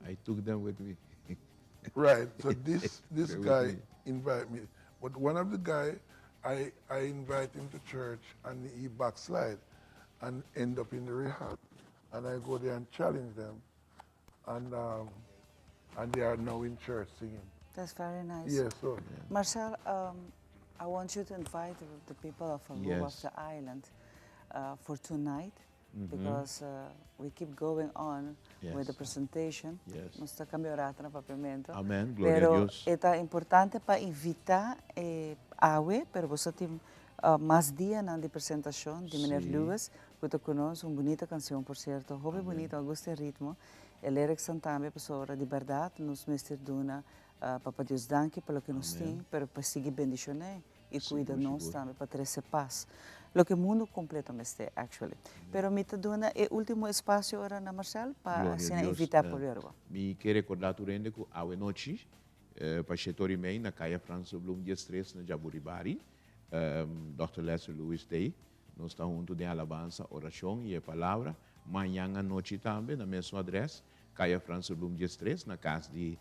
I took them with me. Right, so this They're with guy me. invite me. But one of the guy, I invite him to church, and he backslide and end up in the rehab. And I go there and challenge them, and they are now in church singing. That's very nice. Yes, so. Marcel, I want you to invite the people of Aruba, of the island, for tonight, because we keep going on with the presentation. Non sta cambiando na Papimento. Amen. Gloria a Pero Dios. é importante para invitar Awe, para você ter mais dia na apresentação de Meneer Lewis, que conosco uma bonita canção, por certo. Hobby bonito, a gosto ritmo. E lyrics são também pessoa de verdade, nos mestre duna. Papa Deus danke pelo que nos tem, para seguir bendicionar e cuida nós também para ter essa paz. Lo que o mundo completamente actually. Pero me dona é último espaço ora na Marcel para se invitar por Aruba. Mi che ricordato rende che a noci pascetori mei na Caia Franzo Blum dia 3 na Jaburibari, Dr. Lester Lewis Day, nós está junto de alabanza, oração e palavra. Manhã à noite também na mesma adresse, Caia Franzo Blum dia 3 na casa de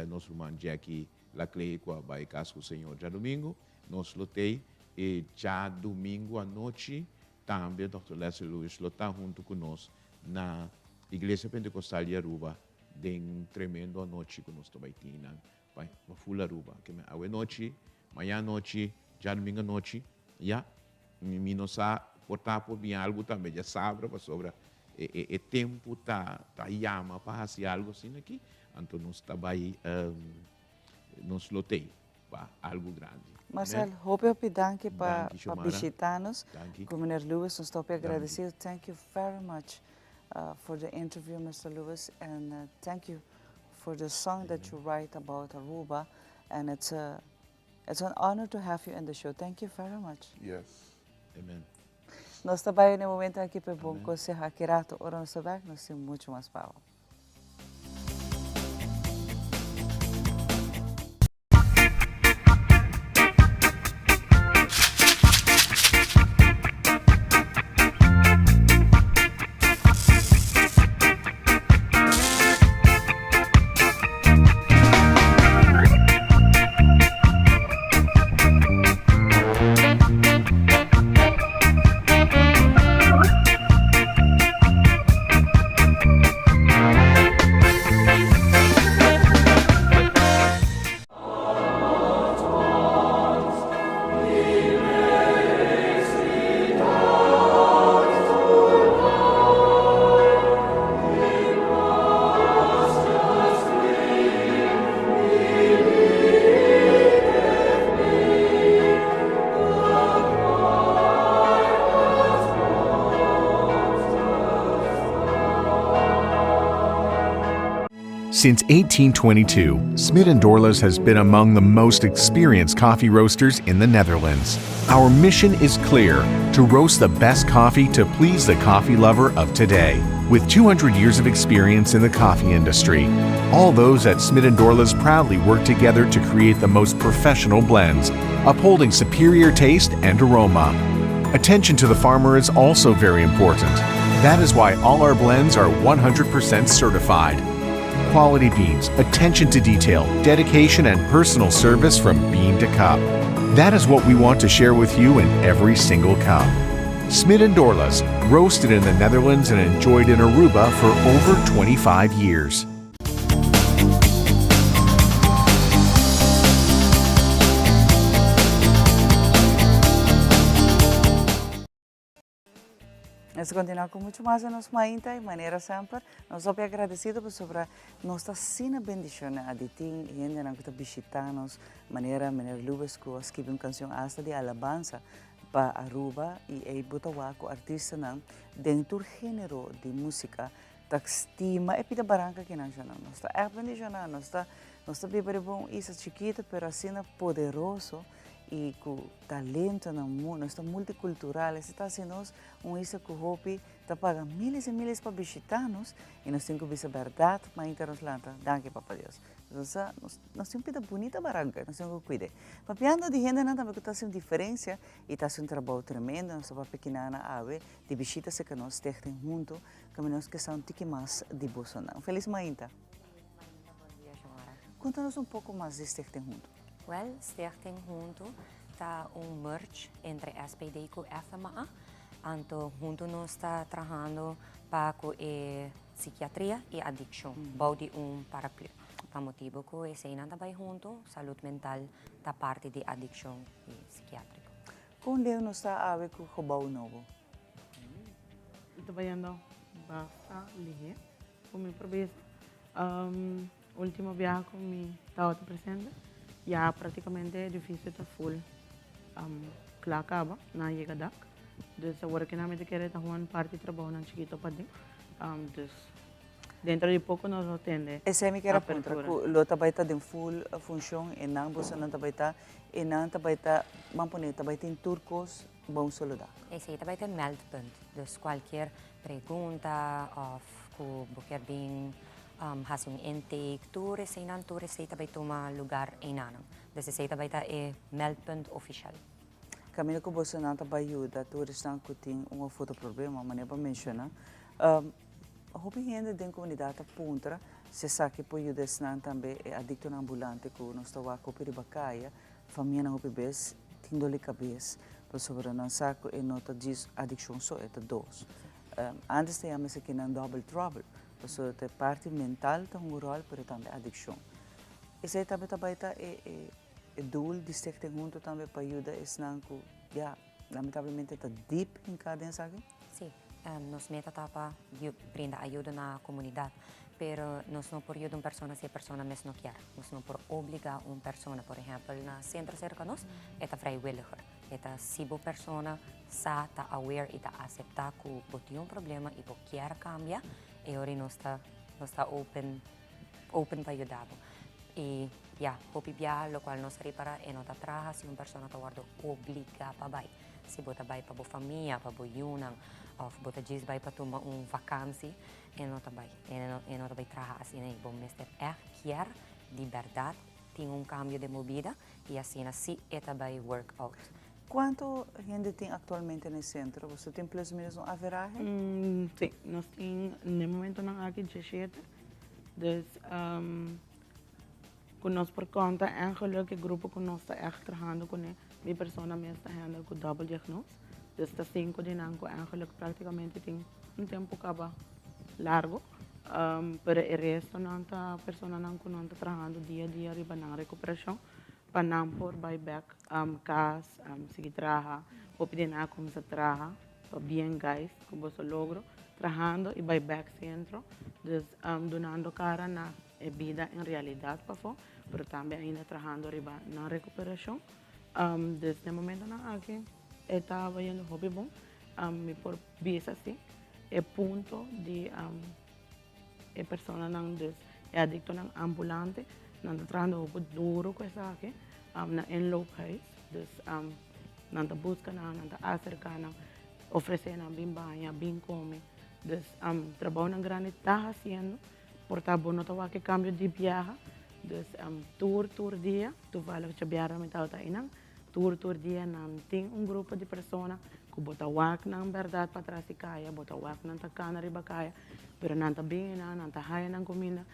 nosso irmão Jackie Laclay com a casa do Senhor já domingo, nós lotei. E já domingo à noite, também Dr. Lester Lewis está junto conosco na Igreja Pentecostal de Aruba, de um tremendo à noite que nós também temos, para full Aruba. Que a noite, amanhã à noite, já domingo à noite, já, nós portar por bem algo também, já sabe, para sobre o tempo tá chama para fazer algo assim aqui, então nós também nós lotei para algo grande. Marcel, hope danke para Shomara. visitar-nos. Danke. Com o Meneer Lewis, nós estamos agradecidos. Thank you very much for the interview, Mr. Lewis, and thank you for the song that you write about Aruba. And it's an honor to have you in the show. Thank you very much. Yes. Amen. Nós trabalhamos no momento aqui para bom conseguir aquirato ora no saber, nós temos muito mais power. Since 1822, Smit & Dorlas has been among the most experienced coffee roasters in the Netherlands. Our mission is clear: to roast the best coffee to please the coffee lover of today. With 200 years of experience in the coffee industry, all those at Smit & Dorlas proudly work together to create the most professional blends, upholding superior taste and aroma. Attention to the farmer is also very important. That is why all our blends are 100% certified. Quality beans, attention to detail, dedication, and personal service from bean to cup. That is what we want to share with you in every single cup. Smit & Dorlas, roasted in the Netherlands and enjoyed in Aruba for over 25 years. Nós continuamos com muito mais a nossa mainta e maneira sempre. Nós somos agradecidos por sobre nossa sina bendição a de ting e ainda que está visitando maneira Lubes que escreve uma canção hasta de alabança para Aruba e aí botawa com artista não dentro do gênero de música tá estima e pida barranca que não já não está é bendição nós está bem bom isso chiquito pero assim poderoso e com talento no mundo, está multicultural, está sendo isso que o Hopi está pagando miles e miles para visitar-nos e nós temos que ver a verdade, mas ainda nos lanta. Danke, Papa Deus. Nós temos que bonita barranca, nós temos que cuidar. Papiando de gente não também que está sendo diferença e está sendo um trabalho tremendo, nós estamos pequenana ave, de visitas que nós temos junto, que nós que são tiki mais de Bolsonaro. Feliz Mainta. Conta-nos pouco mais deste junto. Well, Stichting Junto está merge entre SPD e FMA. Então, Junto nós está trabalhando para a psiquiatria e adicção. Baude paraplu. Para motivo que esse ainda também junto, saúde mental da parte de adicção e psiquiátrico. Como Leo nós está a ver com o Bau Novo? Estou trabalhando bastante ali. Como eu previsto, último viagem com mi estava presente. Ya praticamente é difícil estar full acaba na chegada. Dus agora que nós queremos estar uma parte de trabalho na chiquito para dus dentro de pouco nós atendemos. Essa é a minha pergunta. O trabalho está em full função e não você não trabalha e não trabalha mampone trabalha em turcos bom solidar. Esse trabalho é meldpunt. Dus qualquer pergunta ou que quer bem has un intake, tu receita vai tomar lugar em anam. Desse receita vai estar meldpunt official. Caminho que você não está ajuda, tu estão que tem foto problema, mas não para mencionar. Houve gente da comunidade aponta, se sabe que pode ajudar também adicto na ambulante que nós estamos a copiar de bacaia, família não bebês, tem dor de cabeça, por sobre não saco e nota diz adicção só é dois. Antes de chamar-se aqui não double trouble. So, a parte mental tem rol, mas também a adicção. Isso aí também é duro de estar junto também para ajudar esse nanco, lamentavelmente está deep em cada aqui. Sim, nós meta para brindar ajuda na comunidade, pero nós não por ajudar uma pessoa se a pessoa mesmo não quer. Nós não por obrigar uma pessoa, por exemplo, na centro cerca nós, é vrijwilliger. É se a pessoa está aware e está aceitar que tem um problema e quer cambiar, e ora nós está open para ajudar. E hopi lo qual nós repara e nós trabalha se uma pessoa está guardo obriga para vai. Se bota vai para a família, para a yunang, ou bota diz vai para tomar vacância, e nós vai. E nós vai trabalhar assim, né? Bom, mestre quer liberdade, tem cambio de movida e assim é também workout. Quanto gente tem atualmente no centro? Você tem plus ou menos uma averagem? Sim, nós temos no momento não aqui 17. Dus com nós por conta, eigenlijk o grupo que nós está trabalhando com minha pessoa mesmo está trabalhando com double diagnose. Dus está 5 de nanco, eigenlijk praticamente tem tempo acaba largo. Pero o resto não está pessoa não está trabalhando dia a dia riba na recuperação. Para por buyback, cas, seguir trabalhar, ou pedir nada como se trabalha, para bem guys, como você logra, trabalhando e buyback centro, dus donando cara na vida em realidade para fora, mas também ainda trabalhando riba na recuperação. Dus no momento na aqui, estava indo hobby bom, me por visa assim, é ponto de a pessoa não dus é adicto ng ambulante, nanda trando ko duro ko sa akin, na enlopais, dus nanda busca na, nanda acerca na, oferecer na bem banha, bem come, dus trabalho ng grande está haciendo, portabo no tawa que cambio de viaje, dus tour dia, tu vale que viajar me tau inang, tour dia nan ting grupo de persona que bota wak ng verdad para trás e kaya, bota wak ng takana riba kaya, pero nanta bem na, nanta haya ng comida,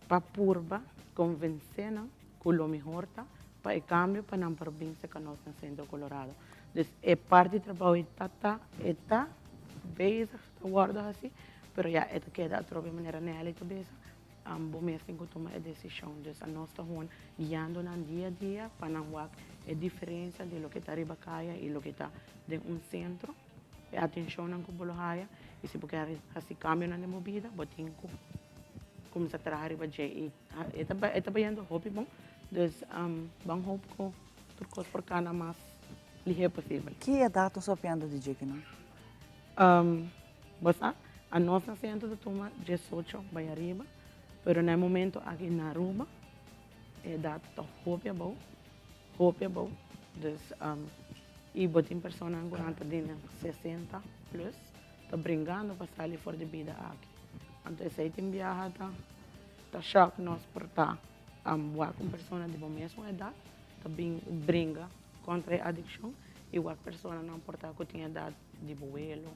pa purba, convencer na, kulo mejor ta, pa e cambio pa ng província que nós no Centro Colorado. Dus é parte do trabalho está bezig te worden assim, pero já é que da outra maneira nela está bezig. Bom mês tem que tomar a decisão, dus a nós está guiando no dia a dia para não ver a diferença de lo que está riba kaya e lo que está de centro. E atenção não como haya e se porque assim cambio na movida, botem começar a trabalhar riba je e está vendo hobby bom, dus bang hoop ko turcos por cana mais ligeiro possível. Que idade você pensa de jeito não? Basta a nossa centro de toma 18 vai arriba. Pero no momento aqui na Aruba, a idade está hobby bom. Dus, e botem pessoas que 60 plus, está brincando para sair fora de vida aqui. Então, se tem viaja, está choque nós por estar com pessoas de mesma idade, está brinca contra a adicção, e a pessoa não importa que tem idade de boelo,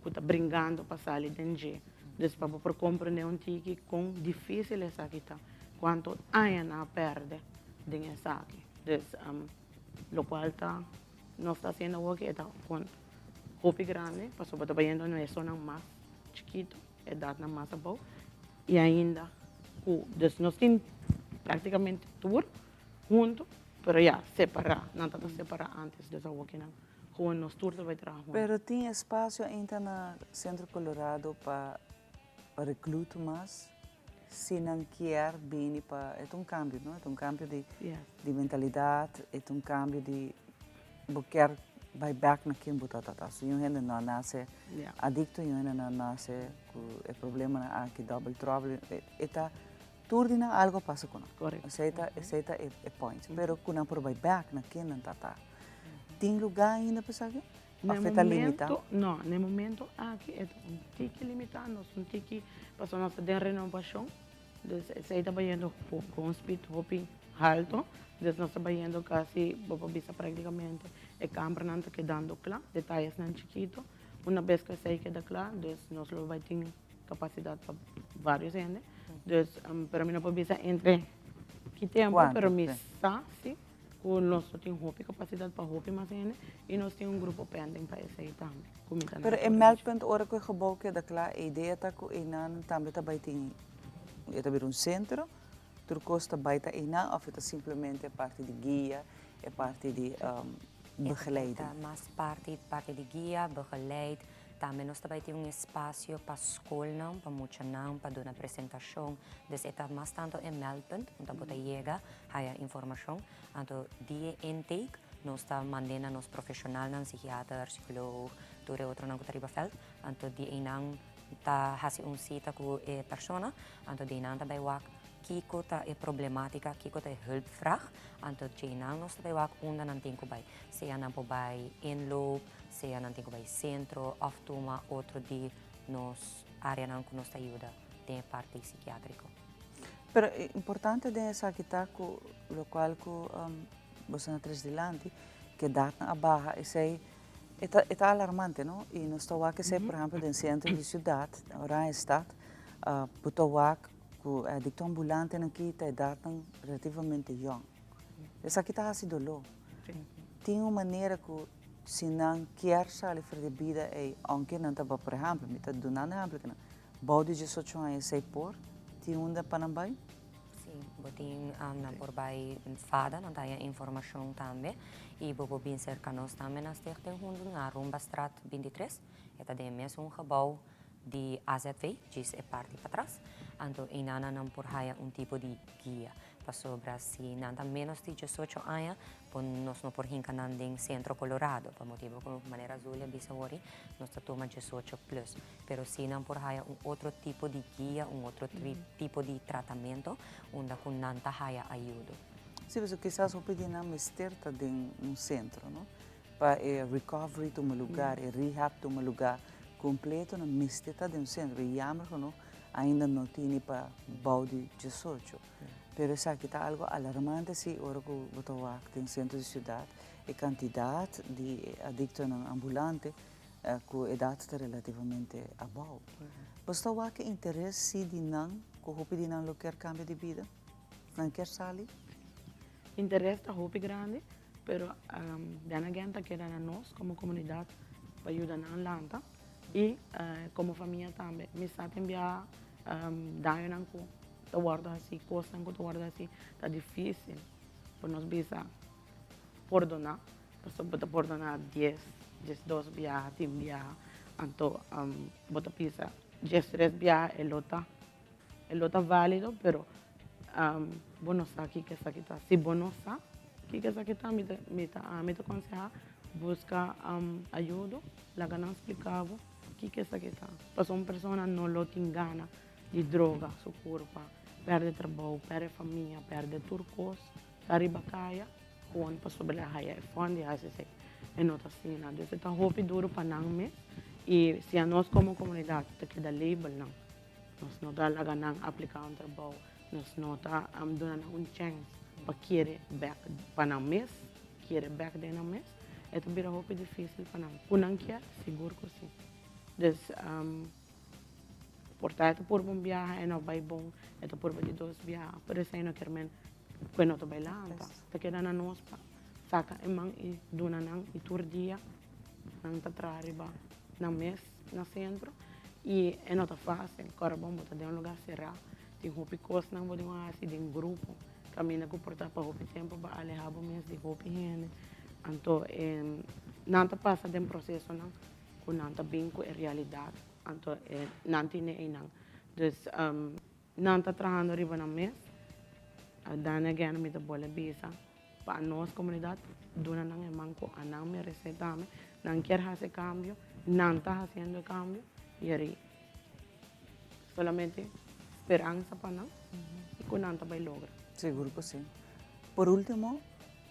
que está brincando para sair de dus para por compreender que quão difícil é essa aqui tá, quanto ainda perde de essa aqui. Dus lo qual tá nós está sendo hoje é com hobby grande, para sobre trabalhando não é só não mais chiquito, é dar na massa boa e ainda dus nós tem praticamente tour junto, pero já separar, não tá separar antes dessa hoje não. Com nós tour vai trabalhar. Pero tem espaço ainda no Centro Colorado para recluto mais, se não quer bem para é cambio, não? É cambio de mentalidade, é cambio de quer vai back na quem botar tá. Se eu ainda não nasce adicto, eu ainda não nasce com é problema na aqui double trouble, tá tudo na algo passa com nós. Correto. Aceita é point. Pero quando por vai back na quem não tá. Tem lugar ainda para saber? Afeta limitado? Não, no momento aqui é tique limitado, nós tique para nós de renovação, dus se está trabalhando com um speed hobby alto, dus nós trabalhando quase, vou bisa praticamente, é câmara não está quedando claro, detalhes não chiquito, uma vez que sai queda claro, dus nós vai ter capacidade para vários anos, dus para mim não pode bisa entre que tempo, pero me sim. Nós temos capacidade para roupa mais ainda e nós temos grupo pending para isso aí também. Pero em Melkpunt ora que gebouw que da kla ideia tá com inan também tá baiting é também centro turcos tá baita inan of é simplesmente parte de guia é parte de begeleiding. Mas parte de guia, begeleid. Também nós também temos espaço para escola, para muita não, para dar apresentação. Dus é mais tanto em Melkpunt, onde você chega, há informação. Então, dia intake, nós estamos mandando nos profissionais, psiquiatra, psicólogo, tudo outro não que felt. Então, dia não está fazendo cita com a pessoa. Então, dia não também wak kiko ta é problemática, kiko ta é hulpvraag. Então, dia não nós também wak onda não tem que vai. Se não pode vai inloop, se não tem que vai centro, of toma outro dia nos área não que nos ajuda tem parte psiquiátrico. Pero é importante de essa que está com o qual que você não traz delante que dá a barra e sei é alarmante, não? E nós estamos aqui, por exemplo, no centro de cidade, na estado, estamos aqui com a adicto ambulante aqui está dando relativamente young. Essa aqui está assim dolor. Tem uma maneira que se não quer sair fora de vida é aunque não está, por exemplo, me está dando um exemplo, que bode de 18 anos sei por tem onda para não vai? Sim, botin na por vai fada, não tem informação também e bobo bem cerca nós também nós temos na Rumba Straat 23, é de mesmo gebouw de AZV, que é parte para trás, então inana não por haya tipo de guia. pa sobra si nanta menos de 18 años, pues nos no por hincanan en Centro Colorado, pa motivo como manera azul bisawori, nos toma 18 plus. Pero si nan por haya un otro tipo de guía, un otro tipo de tratamiento, onda con nanta haya ayuda. Sí, pues quizás o pedir na mesterta de un centro, ¿no? Para recovery de un lugar, rehab de un lugar completo na mesterta de un centro. E jammer, ¿no? Ainda não tem para balde 18. Pero sabe que está algo alarmante se ora que botou aqui em centro de cidade a quantidade de adictos ambulantes com idade está relativamente abaixo. Você está que interesse de não com o de não quer cambio de vida, não quer sair? Interesse está muito grande, pero dana gente que era nós como comunidade para ajudar na Atlanta e como família também. Me sabe enviar daño nang ko guarda assim, coisa nang ko guarda assim, tá difícil. Por nós bisa perdonar, basta bota perdonar 10, 12 viajes, 10 viajes, anto bota pisa 13 viajes, el otro válido, pero bueno sa aqui que sa kita, si bueno sa, que sa kita me te aconseja busca ajuda, la ganan explicavo, que sa kita. Para uma pessoa não lo tem gana de droga, seu corpo, perde trabalho, perde família, perde turcos, arriba caia, quando para sobre a raia, onde a se é nota assim, né? Então está roupa duro para não me e se a nós como comunidade te queda label não, nós não dá lá ganang aplicar um trabalho, nós não tá dando um chance para querer back para não mês, querer back de não mês, é também roupa difícil para não, por não quer seguro que sim. Dus portanto por um viaje não vai bom, é por de 2 viajes, por isso aí não quer men, quando não vai lá, tá querendo na nós pa, saca emang e duna nang e tur dia, nang tatrariba, nang mês na centro e é não tá fácil, agora bom botar de lugar cerrado, tem roupa coisa não pode mais assim de grupo, caminha com portar para roupa tempo para alejar o mês de roupa higiene, então não tá passa de processo não kung nanta bingko e realidad, anto nanti ne inang. Dus nanta trabajando riba ng mes, dana gana mi bola bisa, pa nos comunidad, duna nang emangko anang me recetame, nang quiere hacer cambio, nanta haciendo cambio, y ari solamente esperanza pa nang, y kung nanta bay logra. Seguro que sim. Por último,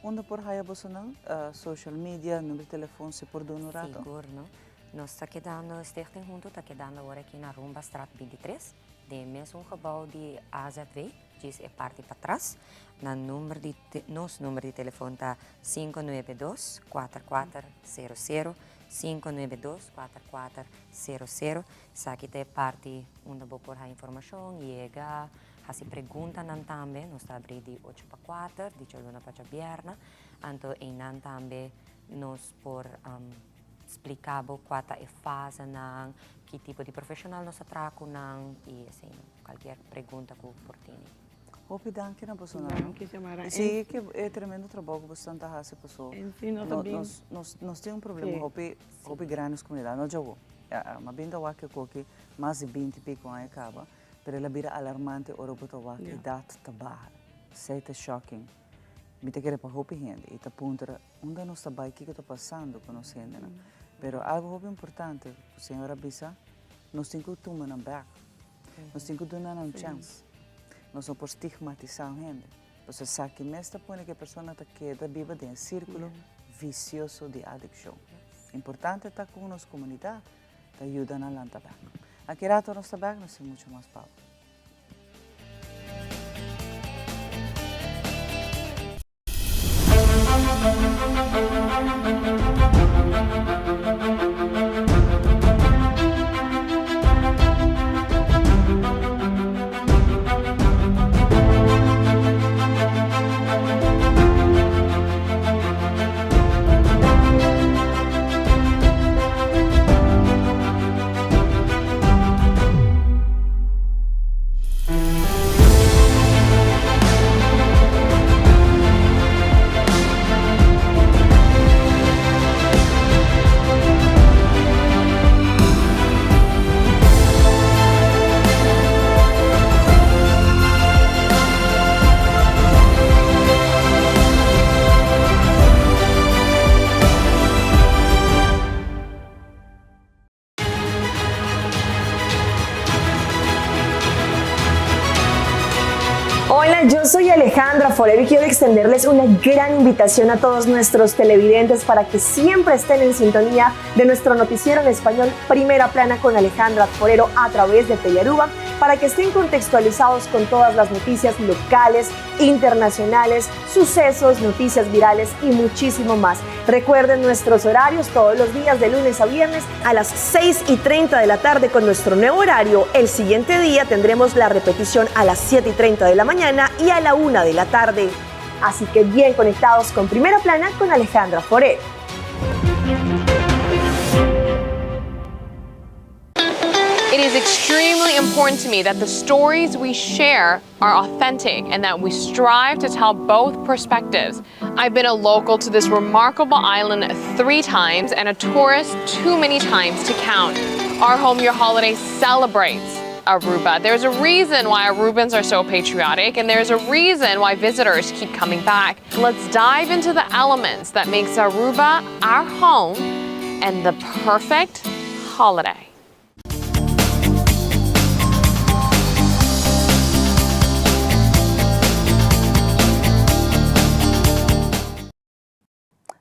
onde por haya bosanang social media, número de telefone, se por dono rato? Seguro, no? Nós está quedando, Stichting Junto está quedando agora aqui na Rumba Straat 23, de mesmo gebouw de AZW, que é parte para trás. Nosso número de telefone está 592-4400, 592-4400. Essa aqui é parte onde vou pôr a informação, chega, se pergunta nan também, nós está abrindo de 8 para 4, de luna para viernes, então em nan também nós por explicava qual é a fase, que tipo de profissional nós atraco e assim, qualquer pergunta que por tiver. Hope danke na pessoa. Danke, Samara. Sim, que é tremendo trabalho que você está fazendo, pessoa. Nós temos um problema, hope grande nas comunidades, não jogo. Mas bem da que aqui mais de 20 e pico anos acaba, pero ela vira alarmante ora botar que idade está baixa, sei tá shocking. Me te quer para hope gente e tá ponta onde nós está bem que está passando com nós gente, né? Pero algo muito importante, senhora Bisa, nós temos que tomar um back, nós temos que dar uma chance, nós não podemos estigmatizar a gente. Você sabe que mesmo põe que a pessoa está queda viva de um círculo vicioso de adicção. Importante estar com a nossa comunidade, te ajuda na lanta back. Aqui rato nós está back, nós temos muito mais papo. Forero y quiero extenderles una gran invitación a todos nuestros televidentes para que siempre estén en sintonía de nuestro noticiero en español Primera Plana con Alejandra Forero a través de Telearuba, para que estén contextualizados con todas las noticias locales, internacionales, sucesos, noticias virales y muchísimo más. Recuerden nuestros horarios todos los días de lunes a viernes a las 6:30 de la tarde con nuestro nuevo horario. El siguiente día tendremos la repetición a las 7:30 de la mañana y a la 1 de la tarde. Así que bien conectados con Primera Plana con Alejandra Forero. It is extremely important to me that the stories we share are authentic and that we strive to tell both perspectives. I've been a local to this remarkable island 3 times and a tourist too many times to count. Our Home Your Holiday celebrates Aruba. There's a reason why Arubans are so patriotic, and there's a reason why visitors keep coming back. Let's dive into the elements that makes Aruba our home and the perfect holiday.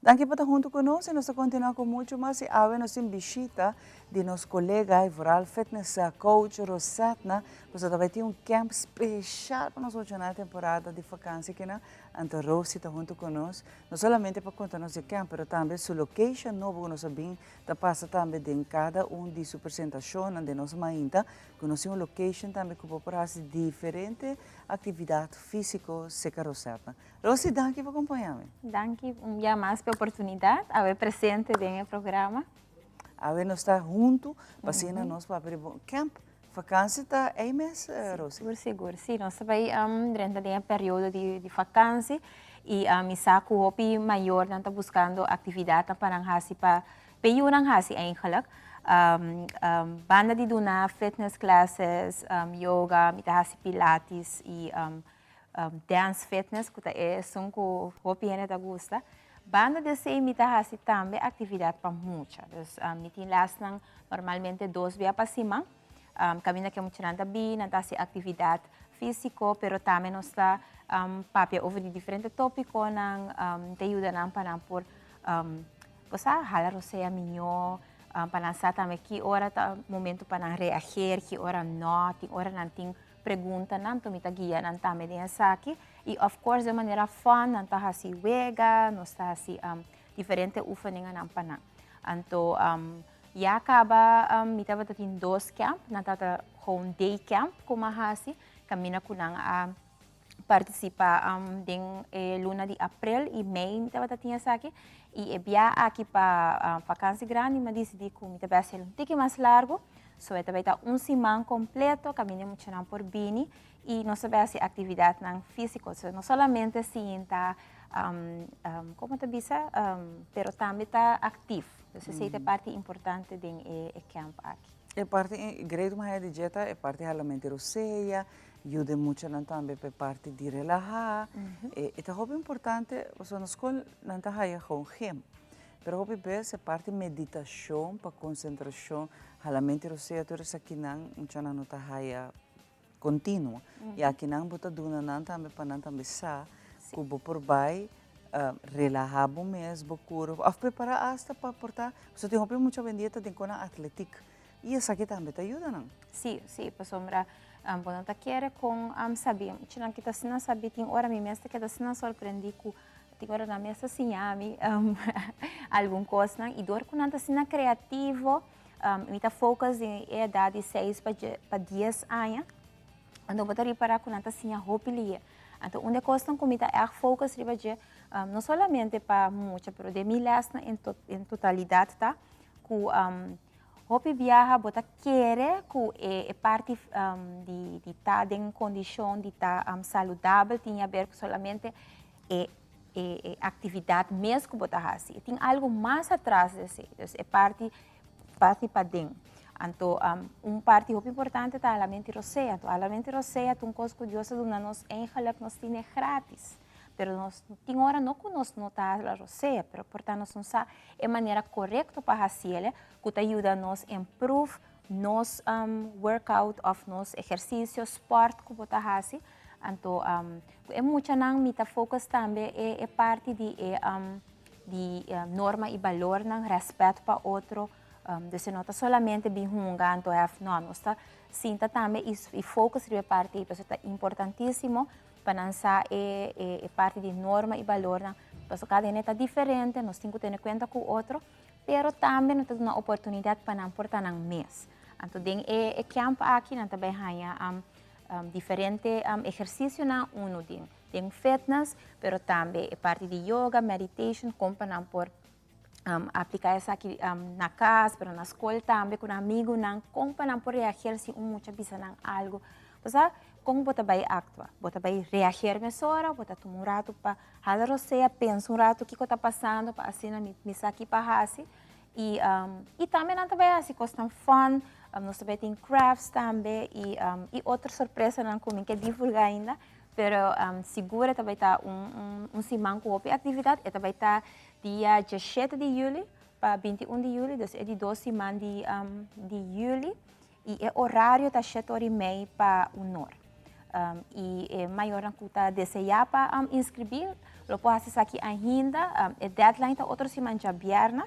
Danke por estar junto conosco e nós continuamos com muito mais. E agora nós temos visita de nosso colega e vooral fitness coach Rosetna. Nós também temos camp especial para nós hoje na temporada de vacância que na então Rose está junto conosco. Não somente para contar-nos de camp, mas também sua location novo que nós sabemos. Da passa também de cada de sua apresentação de nossa mainta. Que nós temos location também que pode fazer diferente atividade física seca Rosetna. Rose, danke por acompanhar-me. Danke um dia mais pela oportunidade de estar presente no programa. A ver, nós estamos juntos, passando nós para abrir camp. Vacância está aí mês, Rose? Seguro. Sim, nós estamos durante o período de vacância e me saco o hobby maior, não está buscando atividade para nós, para peyuran nós eigenlijk. Banda de duna, fitness classes, yoga, mitahasi pilates e dance fitness, que é um hobby que nos gusta. Banda de se mitahasi também atividade para muita. Então, mitin lasnang normalmente 2 vezes para cima. Kami na kemo tiranda bi, nantasi atividade físico, pero também nós está papia over de diferentes tópicos nang te ajuda nang panang por basta halar você minho panasa também que hora tá momento para reagir, que hora não, que hora não tem pergunta não, tu mita guia não também den saki e of course de maneira fun não tá assim wega, nós tá assim diferente oefeningen não panang. Então ya acaba mita bata tin 2 camp, natata home day camp como hasi, kamina kunang participa ding luna de abril e mei mita bata tinha saki e bia aqui para vacância grande, mas decidi que mita vai ser um tique mais largo, so esta vai estar semana completo, kamina muito não por bini e nós vai fazer atividade não física, so não somente sinta como te bisa, pero também está ativo. Então, essa é parte importante do camp aqui. É parte grande mais de dieta, é parte realmente roceia, ajuda muito também para parte de relaxar. É muito importante, na escola não está aí com gym, mas hobby é parte meditação para concentração, realmente roceia tudo isso aqui não está aí contínuo. E aqui não bota duna não também para não também sa, cubo por baixo. Relajar mesmo, cura, a preparar hasta para portar. Você tem muito vendida tem com a atlética e essa aqui também te ajuda, não? Sim, para sombra, quando tá quer com saber, tinha que tá sendo saber tem hora me mestre que tá sendo surpreendi com tem hora na mesa assim algum coisa, não? E dor quando tá sendo criativo, me tá focus em idade de 6 para 10 anos, então vou reparar quando tá sendo hobby. Então, onde costam comida é focus riba não somente para muita, mas de milhares em totalidade, tá? Que hobby viaja, bota querer que é parte de estar em condição de estar saudável, tinha a ver com somente atividade mesmo que bota assim. Tem algo mais atrás desse, é parte para dentro. Então, parte muito importante é a mente roceia. Então, a mente roceia é uma coisa curiosa que nós nós temos grátis. Mas nós tem hora não que nós não está a roceia, mas portanto nós não sabemos a maneira correta para fazer, que ajuda nós a improve nos workout of nos exercícios, sport que bota fazer, Anto, é muito nang mita focus também é parte de norma e valor nang respeito para outro. Então, não está solamente bihungando, não, nós está sinta também e focus de parte, isso é importantíssimo para lançar parte de norma e valor, porque cada um está diferente, nós temos que ter conta com o outro, pero também nós temos uma oportunidade para não portar um mês. Então, tem campo aqui, nós também temos diferente exercício na uno tem fitness, pero também parte de yoga, meditation, como para por aplicar isso aqui na casa, pero na escola também com amigo, como para por reagir se muita bisa nang algo, porque como você vai actuar, você vai reagir mais hora, você toma rato para falar você, pensa rato o que está passando, para assim me aqui para assim e também não vai assim costam fun. Nós também temos crafts também e outra surpresa não comem que divulgar ainda, pero segura também está semana com outra atividade, e também está dia 17 de julho para 21 de julho, então é de 2 semanas de julho e o horário está 7h30 para 1h. E maior não custa desejar para inscrever, lo pode acessar aqui ainda, a deadline está outra semana de viernes,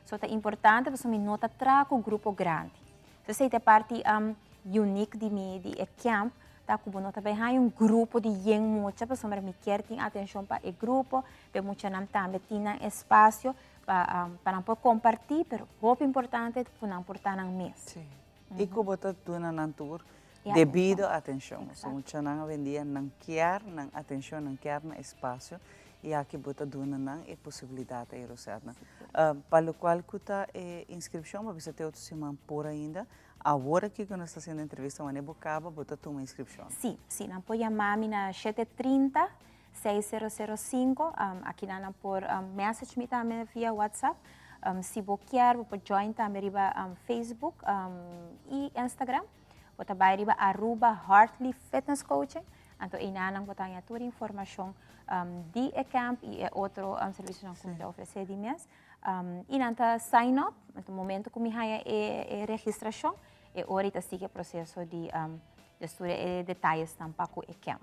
só é importante você me nota trago o grupo grande. Então, essa é a parte única de camp, tá? Como nós também temos grupo de gente, muita pessoa me quer ter atenção para o grupo, para muita gente também tem espaço para não compartilhar, mas o importante é para não portar um mês. Sim. E como está tudo na tour, devido à atenção. So, muita gente vendia não quer atenção, não quer espaço. E aqui bota duna nang e possibilidade de ir para o qual custa inscrição, mas você tem outra semana por ainda. Agora que nós estamos fazendo entrevista, mas bocaba bota uma inscrição. Sim, não pode chamar na 730-6005. Aqui não por message me também via WhatsApp. Se você quer, você join também riba Facebook e Instagram. Você vai riba @Hartley Fitness Coaching. Então, inanang botang ya toda informação de camp e outro serviço que nós oferecemos de mês. E nanta sign up, no momento que me haya registração, e ahorita sigue o processo de estudo e detalhes para o camp.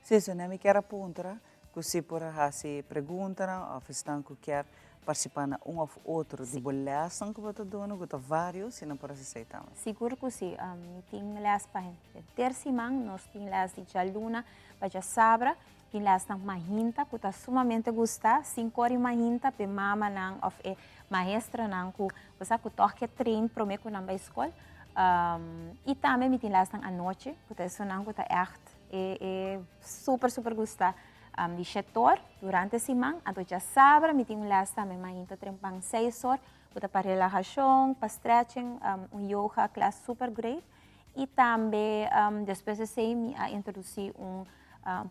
Sim, se não me quer apontar, que se por fazer perguntas, ou se quer participar de ou outro, de boleção que você dona, que vários, se não pode aceitar. Seguro que sim. Tem les para terça-feira, nós temos les de aluna, para sabra, tem les na mahinta, que está sumamente gostar, 5 horas mahinta, para mama nang of maestra nang que você que toque trein para mim que não vai escola. E também tem les na noite, que está sonando que está echt, super gostar. De 7 horas durante a semana, então já sabe, me tenho lá também mais então 6 horas, para relaxação, para stretching, yoga, classe super great. E também, depois de ser, me introduzir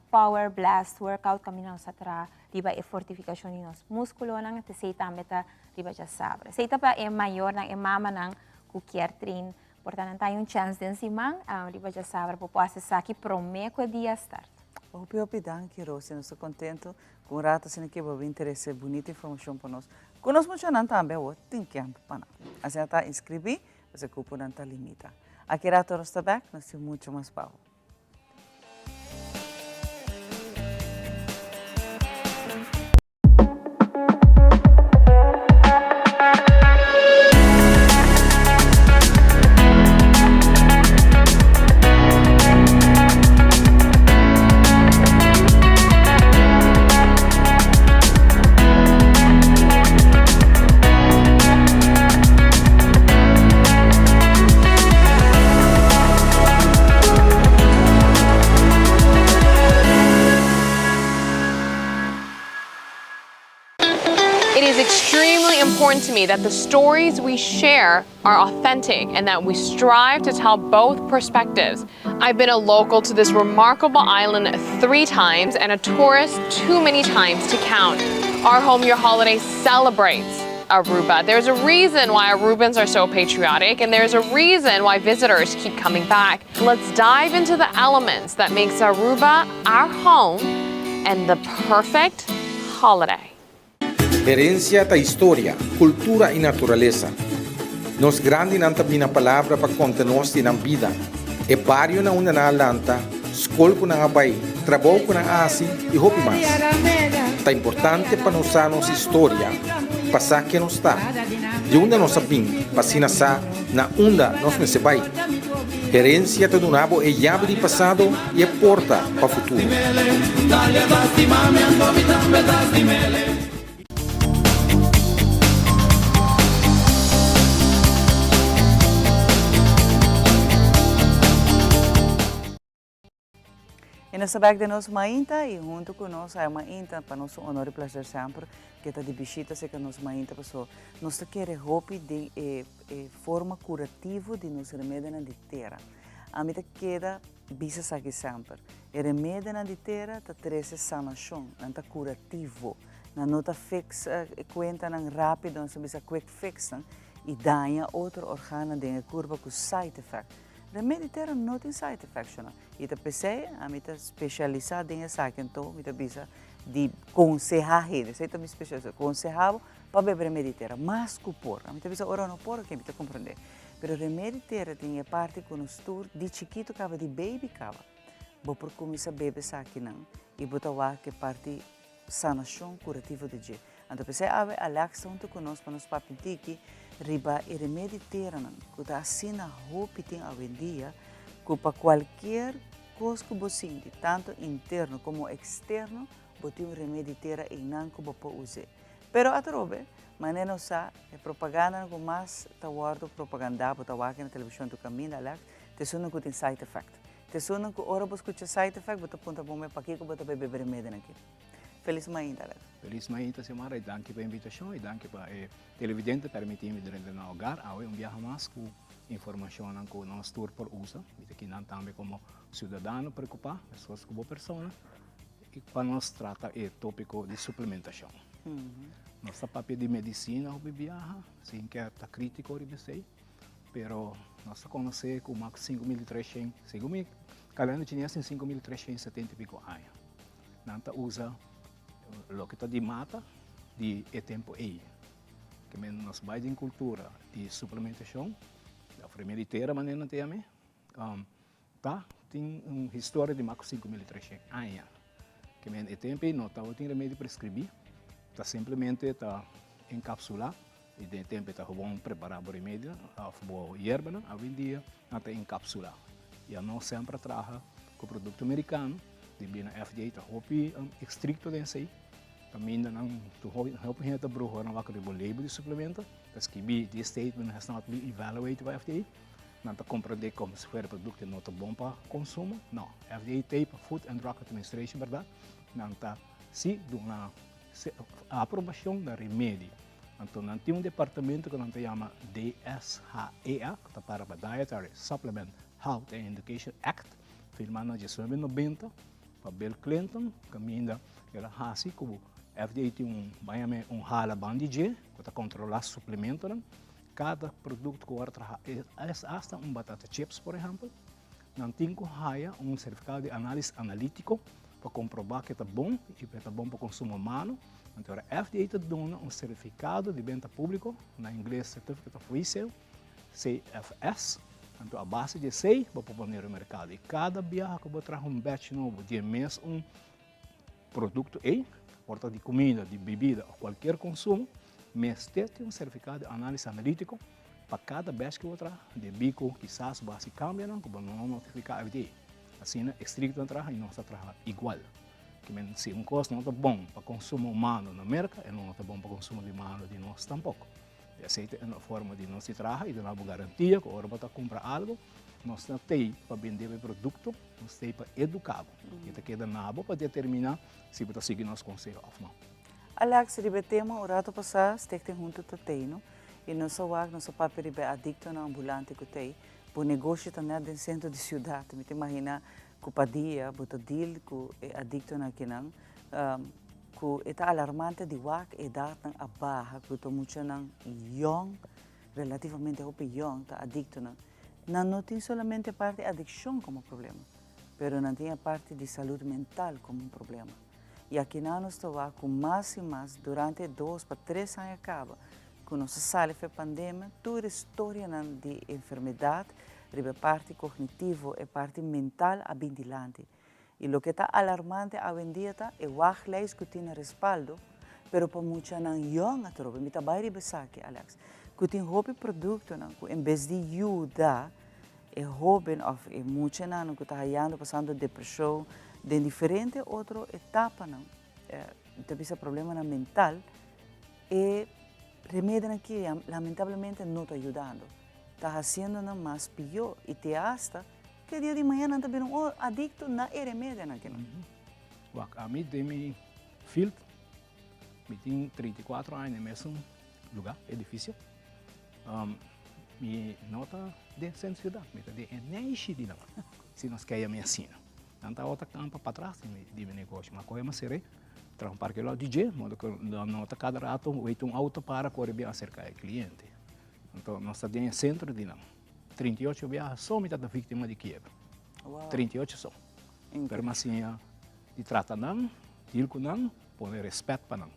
power blast workout, que nós atrás, riba e fortificação de nos músculos, até sei também tá riba já sabe. Sei também é maior, é mama nang qualquer treino, portanto, tem chance de semana, riba já sabe, para acessar aqui promete o dia start. Hopi danke Rose, nós estamos contentes com o rato assim que vai interesse bonita informação para nós. Conosco muito não também o tem que para nós. Assim está inscrever, você cupo não está limita. Aqui rato nós está back, nós temos muito mais pau. To me that the stories we share are authentic and that we strive to tell both perspectives. I've been a local to this remarkable island 3 times and a tourist too many times to count. Our Home Your Holiday celebrates Aruba. There's a reason why Arubans are so patriotic, and there's a reason why visitors keep coming back. Let's dive into the elements that makes Aruba our home and the perfect holiday. Herencia da história, cultura e natureza. Nos grande não tem a palavra para contar-nos na vida. E barrio na una na lanta, escola na abai, trabalho na ASI e hopi mais. Tá importante para nós a nossa história, passar que não está. De onde nós sabemos, passina sa na onda nós não se vai. Herência do nabo é chave de passado e é porta para o futuro. E nós sabemos de nós mainta e junto com nós é mainta para nosso honor e prazer sempre que está de visita se que nós mainta pessoa nós queremos roupa de forma curativa de nos remédio na terra a mim queda bisa aqui sempre e remédio na terra tá treze sanação não curativo não nota fix conta não rápido não bisa quick fix e danha outro órgão de curva com side effect remédio terra não tem side effect não e te pensei a mim tá especializado em essa que então me tá bisa de aconselhar ele sei também especializado aconselhava para beber remédio terra mas cupor a mim tá bisa ora não por que me tá compreender pero remédio terra tem a parte com o tour de chiquito cava de baby cava vou por começar bebe aqui não e botar lá que parte sanação curativa de dia então pensei ave Alex junto conosco para nos papitiki riba e remédio terra não que tá assim na roupa tem a vendia que para qualquer coisa que você sente tanto interno como externo bote remédio terra e não que você use pero atrobe maneira não sa é propaganda com mais tawardo propaganda bota aqui na televisão do caminho Alex te sunan que tem side effect te sunan que ora você escuta side effect bota ponta bom me para que bota beber remédio aqui feliz manhã Alex feliz manhã semana e danke pela invitação e danke para televidente permitir-me durante o lugar a viajar mais com informação que nós tour por usa e aqui não também como cidadão preocupar pessoas como pessoa e quando nós trata o tópico de suplementação nossa papel de medicina o viaja sem que está crítico de você pero nós conhecemos como 5.300 5.000 cada ano tinha 5.370 e pico anos não usa o que está de mata de tempo aí que nós vai em cultura de suplementação a primeira inteira maneira tem tem uma história de mais 5.300 anos que é tempo não está tem remédio prescrever está simplesmente está encapsular e de tempo está bom preparar o remédio a boa erva a vendia até encapsular e a nós sempre traga com produto americano de bem a FDA está hopi estricto desse aí também não tu hopi gente bruxa não vai querer o label de suplemento das que be the statement has not been evaluated by FDA não está compreender como se for produto não está bom para consumo não FDA tem para Food and Drug Administration verdade não está se uma aprovação da remédio então não tem departamento que não se chama DSHEA que está para Dietary Supplement Health and Education Act firmado em 1990 para Bill Clinton caminha era assim como FDA tem hala bandige que está controlar suplemento cada produto que o outro hasta batata chips por exemplo não tem que haya certificado de análise analítico para comprovar que está bom e que está bom para o consumo humano. Então, a FDA está dando certificado de venda público, na inglês Certificate of Resale, CFS. Então, a base de 6 para pôr no mercado. E cada viagem que eu vou trazer batch novo de mês produto aí, porta de comida, de bebida ou qualquer consumo, mas tem certificado de análise analítico para cada batch que eu vou trazer. De bico, quizás, base cambia, não, como não notificar a FDA. Assim, é estricto entrar e não está igual. Que se custo não está bom para consumo humano na América, não está bom para consumo humano de nós tampouco. Essa é a forma de nós trabalhar e de dar garantia que agora para comprar algo, nós não temos para vender o produto, nós temos para educar. E está queda nada para determinar se você seguir nosso conselho ou não. Alex, ribetema o rato passado, esteve junto com o Teino, e nosso papel ribe adicto na ambulante que tem. O negócio está no centro da cidade. Me imagina que o padia, o deal que é adicto na kinang, que é alarmante de wak e data a barra que o muito nang young, relativamente young, está adicto na. Não tem somente parte de adicção como problema, mas não tem a parte de saúde mental como problema. E aqui nós estamos com mais e mais durante 2 para 3 anos acaba. Com nossa sala de pandemia, toda a história de enfermidade, a parte cognitiva e parte mental abundante. Y lo que está alarmante hoy en día es wachtlijst que tiene respaldo, pero para mucha nan young atrobe, mita bayri besaki Alex, que tiene hobby producto nan, que en vez de ayuda, joven of mucha nan que está hallando pasando depresión, de diferentes otras etapas nan, tem problema nan mental, e remedio aquí lamentablemente no está ayudando, está haciendo nan más peor y te hasta que dia de manhã não também um adicto na remédio naquilo. A mim tem meu filho, me tem 34 anos no mesmo lugar, edifício. Me nota de sensibilidade, me de enche de não. Se nós queremos me ensina. Então outra campa para trás de negócio, mas coisa mais serei. Trampar que lá DJ, modo que nota cada rato um auto para correr bem acerca do cliente. Então nós temos centro de não. 38 viagens só metade da vítima de quebra. Wow. 38 só. Pero assim, de trata não, dilco não, põe respeito para não.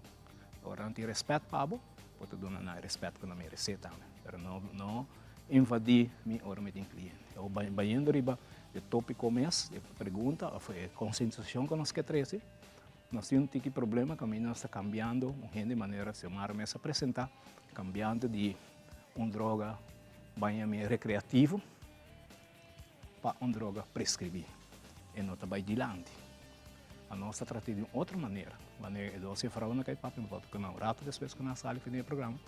Agora não tem respeito para você, pode dar respeito para me receita. Pero não invadir minha hora me tem cliente. Eu banhando riba de tópico mês, de pergunta, foi conscientização que nós queremos. Nós temos um problema que nós está cambiando, de maneira se uma mesa apresentar, cambiando de droga banho recreativo para uma droga prescrevida. E não está adiante. A nossa trata de outra maneira. Maneira é doce fará uma caipa para o canal rato depois que nós saímos do programa.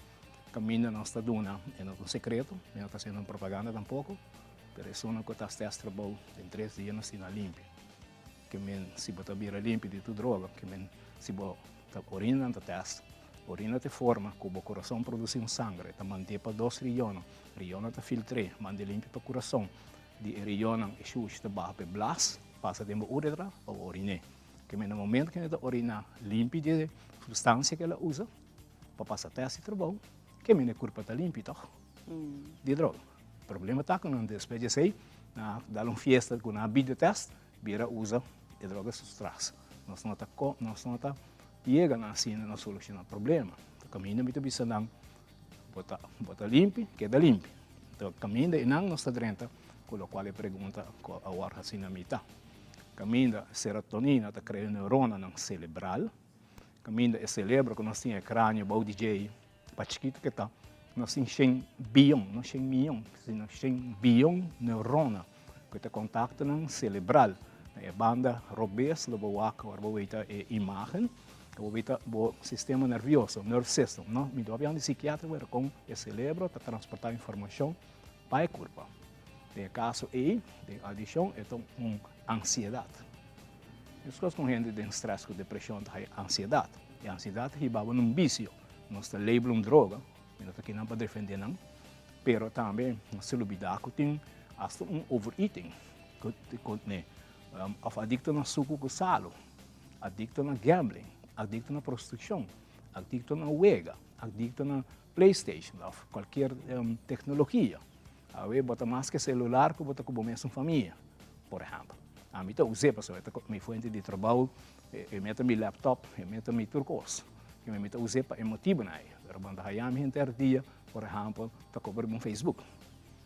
Caminha nós está dando um secreto, não está sendo propaganda tampouco. Mas é uma coisa que está trabalhando em 3 dias na cena limpa. Que se você vira limpa de tua droga, que se você orina no teste. Urina te forma, como o coração produz sangue, te mantém para 2 rijones. Rijonen te filtre, mande limpo para o coração. De rijonen e sujo te barra para blas, passa de uma uretra para urinar. Que no momento que a urina limpa de substância que ela usa, para passar teste de trabalho, que a corpo está limpo, de droga. O problema está que não despeja sei, dá uma festa com a bida teste, vira usa de drogas substâncias. Nós não está chega assim na solucionar o problema. O caminho muito bisa nang bota limpo, queda limpo. Então caminho de nang nós está dentro, com o qual pergunta a hora assim na mitad. Caminho da serotonina está criando neurona nang cerebral. Caminho da cerebro que nós tinha crânio, bau DJ, para chiquito que tá, nós tem 100 bilhão, não 100 milhão, nós 100 bilhão neurona que está contacto nang cerebral. A banda robês, lobo waka, lobo ita imagem. O sistema nervioso, nerve system, não? Me dou de psiquiatra com o cérebro para transportar informação para o corpo. No caso aí, de adição, é uma ansiedade. As coisas com gente de estresse, com depressão, tem ansiedade. E a ansiedade é um vício. Nós temos label uma droga, nós aqui não podemos defender, não. Mas também, nós temos que tem hasta overeating. Adicto na suco com salo, adicto na gambling. Adicto na prostituição, adicto na wega, adicto na PlayStation, qualquer tecnologia. Aí bota mais que celular que bota como mesmo família, por exemplo. A mim usei para saber minha fonte de trabalho, eu meto meu laptop, eu meto meu turcos, eu meto usei para emotivo na aí. Eu banda aí me interdia, por exemplo, para cobrir no Facebook.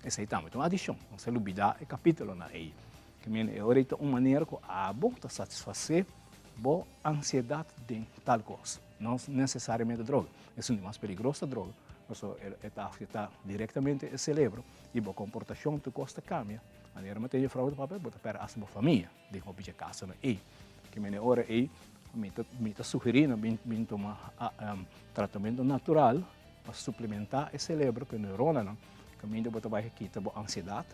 Esse aí também, então adição, um celebridade e capítulo na aí. Que me é uma maneira que a bom tá satisfazer boa ansiedade de tal coisa, não necessariamente droga. É uma mais perigosa droga, está afetando diretamente o cérebro e a comportação do costa cambia. A maneira que tem fraude papel, bota para a sua família, de uma pequena casa aí. Que me hora aí, me está sugerindo me tomar tratamento natural para suplementar o cérebro que neurona não, que me bota vai quitar a ansiedade,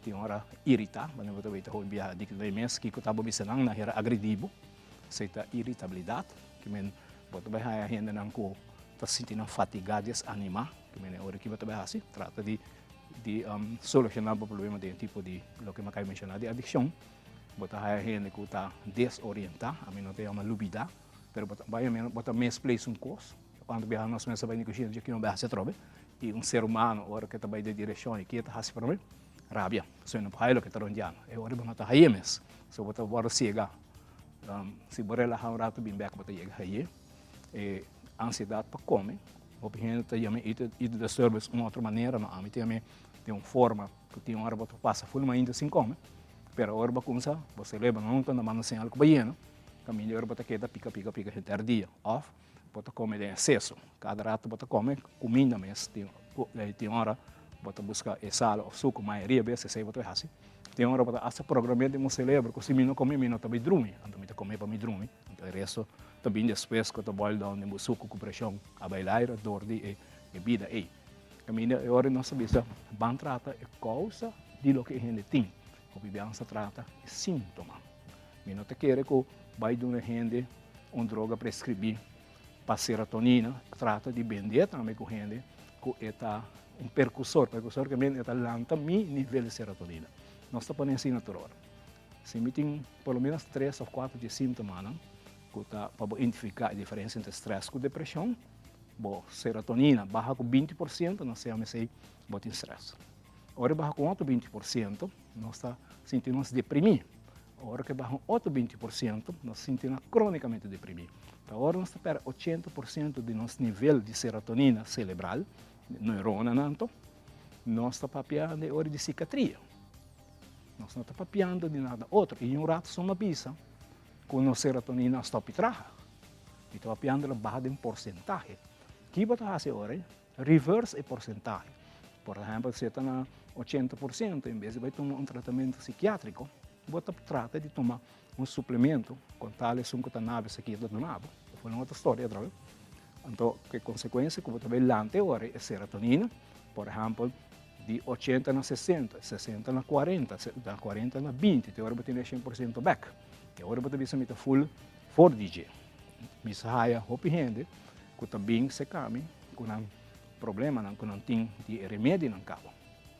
tem hora irritar, mas bota vai ter o biar de que mês que eu estava pensando na era agredivo. Aceita irritabilidade, que men bota vai a gente não co tá sentindo fatigado, desanimado, que men hora que bota vai assim, trata de solucionar o problema de tipo de lo que me acabei mencionar de adicção, bota a gente que está desorientado, a mim não tem uma lubida, pero bota misplace curso, quando viaja nós mesmos vai negociar de que não vai se trobe, e ser humano hora que está vai de direção e que está assim para mim, rabia, só não vai lo que está rondiano, é hora bota aí mesmo, só bota bora cega. Se você relaxar rato bem back para chegar aí, ansiedade para comer, o pequeno também e de serviço uma outra maneira, não, a mim também tem uma forma que tem uma hora para passar full ainda sem comer, Pero ora ba kung sa, você leva não tá na mano sem algo baiano, caminho ora bota queda pica gente dia off, bota come de excesso. Cada rato bota come comida mesmo, tem hora bota buscar sal ou suco, maioria vezes sei bota assim. Tem hora bota essa programa de mo celebra, que se mim não come, mim não também dorme, então me come para me dormir. Então o resto também depois que eu boil down de suco com pressão, a bailar, dor de bebida aí. Caminho ora não sabe se ban trata é causa de lo que a gente tem. O bibian se trata de sintoma. Eu não te quero que vai de uma gente uma droga prescrever para serotonina, trata de vender também com gente que é um percussor que é lanta mi nível de serotonina. Nós estamos podendo ensinar natural. Se me tem pelo menos 3 ou 4 de sintomas, que está para identificar a diferença entre estresse e depressão, serotonina baixa com 20%, nós temos aí botar estresse. Ora baixa com outro 20%, nós está sentindo nos deprimir. Ora que baixa com outro 20%, nós sentimos cronicamente deprimir. Então, agora nós temos 80% de nosso nível de serotonina cerebral, neurona, nós estamos papiando de hora de psiquiatria. Nós não estamos papiando de nada outro. E um rato só uma pisa, com a serotonina está pitraja. E estamos papiando a barra de porcentagem. O que você faz agora? Reverse o porcentagem. Por exemplo, se está na 80%, em vez de tomar um tratamento psiquiátrico, você trata de tomar um suplemento com tales cannabis aqui do nabo. Foi uma outra história, outra vez. Então, que consequência que você vê lá agora é serotonina, por exemplo, de 80 na 60, 60 na 40, da 40 na 20, agora você tem 100% back. E agora você vê que full 4DJ. Misa haya hopi gente, que também se came, com um problema, que não tem de remédio no cabo.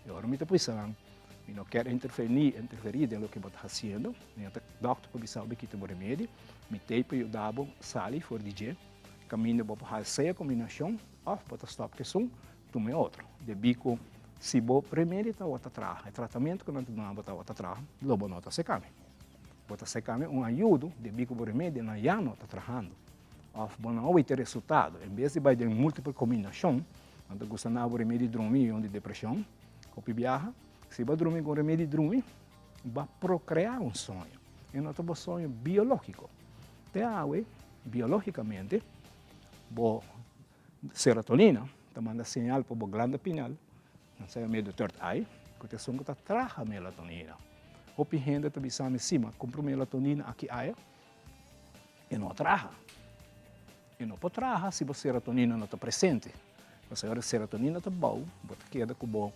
E agora você precisa, não quer interferir no que você está fazendo, o doctor pode saber que tem remédio, me tem para ajudar sali 4DJ, caminho para fazer a combinação, ou para stop que são, tome outro. De bico, se o remédio está outra traga, o tratamento que não está outra traga, logo não está se came. Bota se came ajuda, de bico o remédio não já não está tragando. Ou não vai ter resultado, em vez de vai ter múltipla combinação, quando você não vai remédio de dormir ou de depressão, ou viaja, se vai dormir com remédio de dormir, vai procriar um sonho. E não é um sonho biológico. Te água, biologicamente, a serotonina, te manda sinal para a glândula pineal, não sei meio do third eye, que te sonho que traz a melatonina. O gente te bisa em cima, compra melatonina aqui aí, e não traz. E não pode trazer se a serotonina não está presente. Se a serotonina está boa, você queda com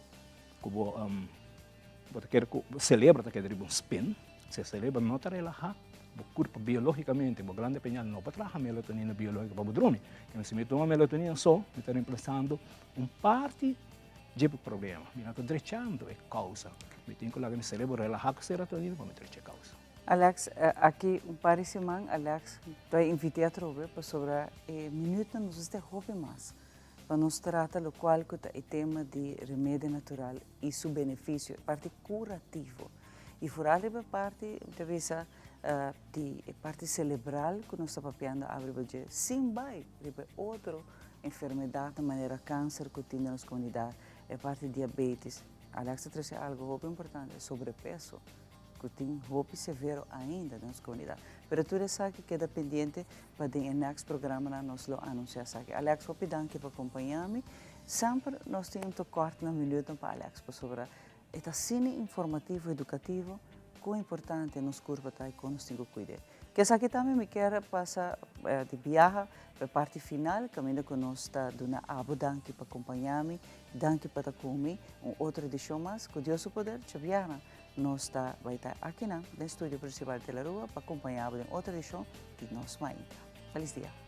o cérebro está quedando um spin, se o cérebro não está relaxado, o corpo biologicamente, o glândula pineal não pode trazer melatonina biológica para o dormir. Então, se me toma melatonina só, me está reemplazando parte do problema. Me está derechando a causa. Me tem que colocar no cérebro relaxado com a serotonina para me derechar a causa. Alex, aqui par de semana, Alex, estou invitado a trabalhar sobre minuto nos este hobby mais, para nos tratar o qual que é o tema de remédio natural e seu benefício, parte curativo. E fora a parte de visa de parte cerebral que nós estamos papiando abre budget, sim vai, outra enfermidade, de maneira câncer que tem na nossa comunidade, é parte de diabetes. Alex trouxe algo muito importante, sobrepeso. Que tem roupa severo ainda na nossa comunidade. Mas tudo isso que é dependente para o next programa nós lo anunciar. Alex, vou pedir para acompanhar-me. Sempre nós temos um corte na minuto para Alex, sobre este cine informativo e educativo que é importante nos curva e que nós temos que cuidar. Que aqui também me quero passar de viagem para a parte final, caminho que nós está dando abo danke para acompanhar-me, danke para comer, outra edição mais, que Deus o poder, te viaja. Nós vai estar aqui no estúdio principal de La Rua para acompanhar outra edição de Nos Mainta. Feliz dia!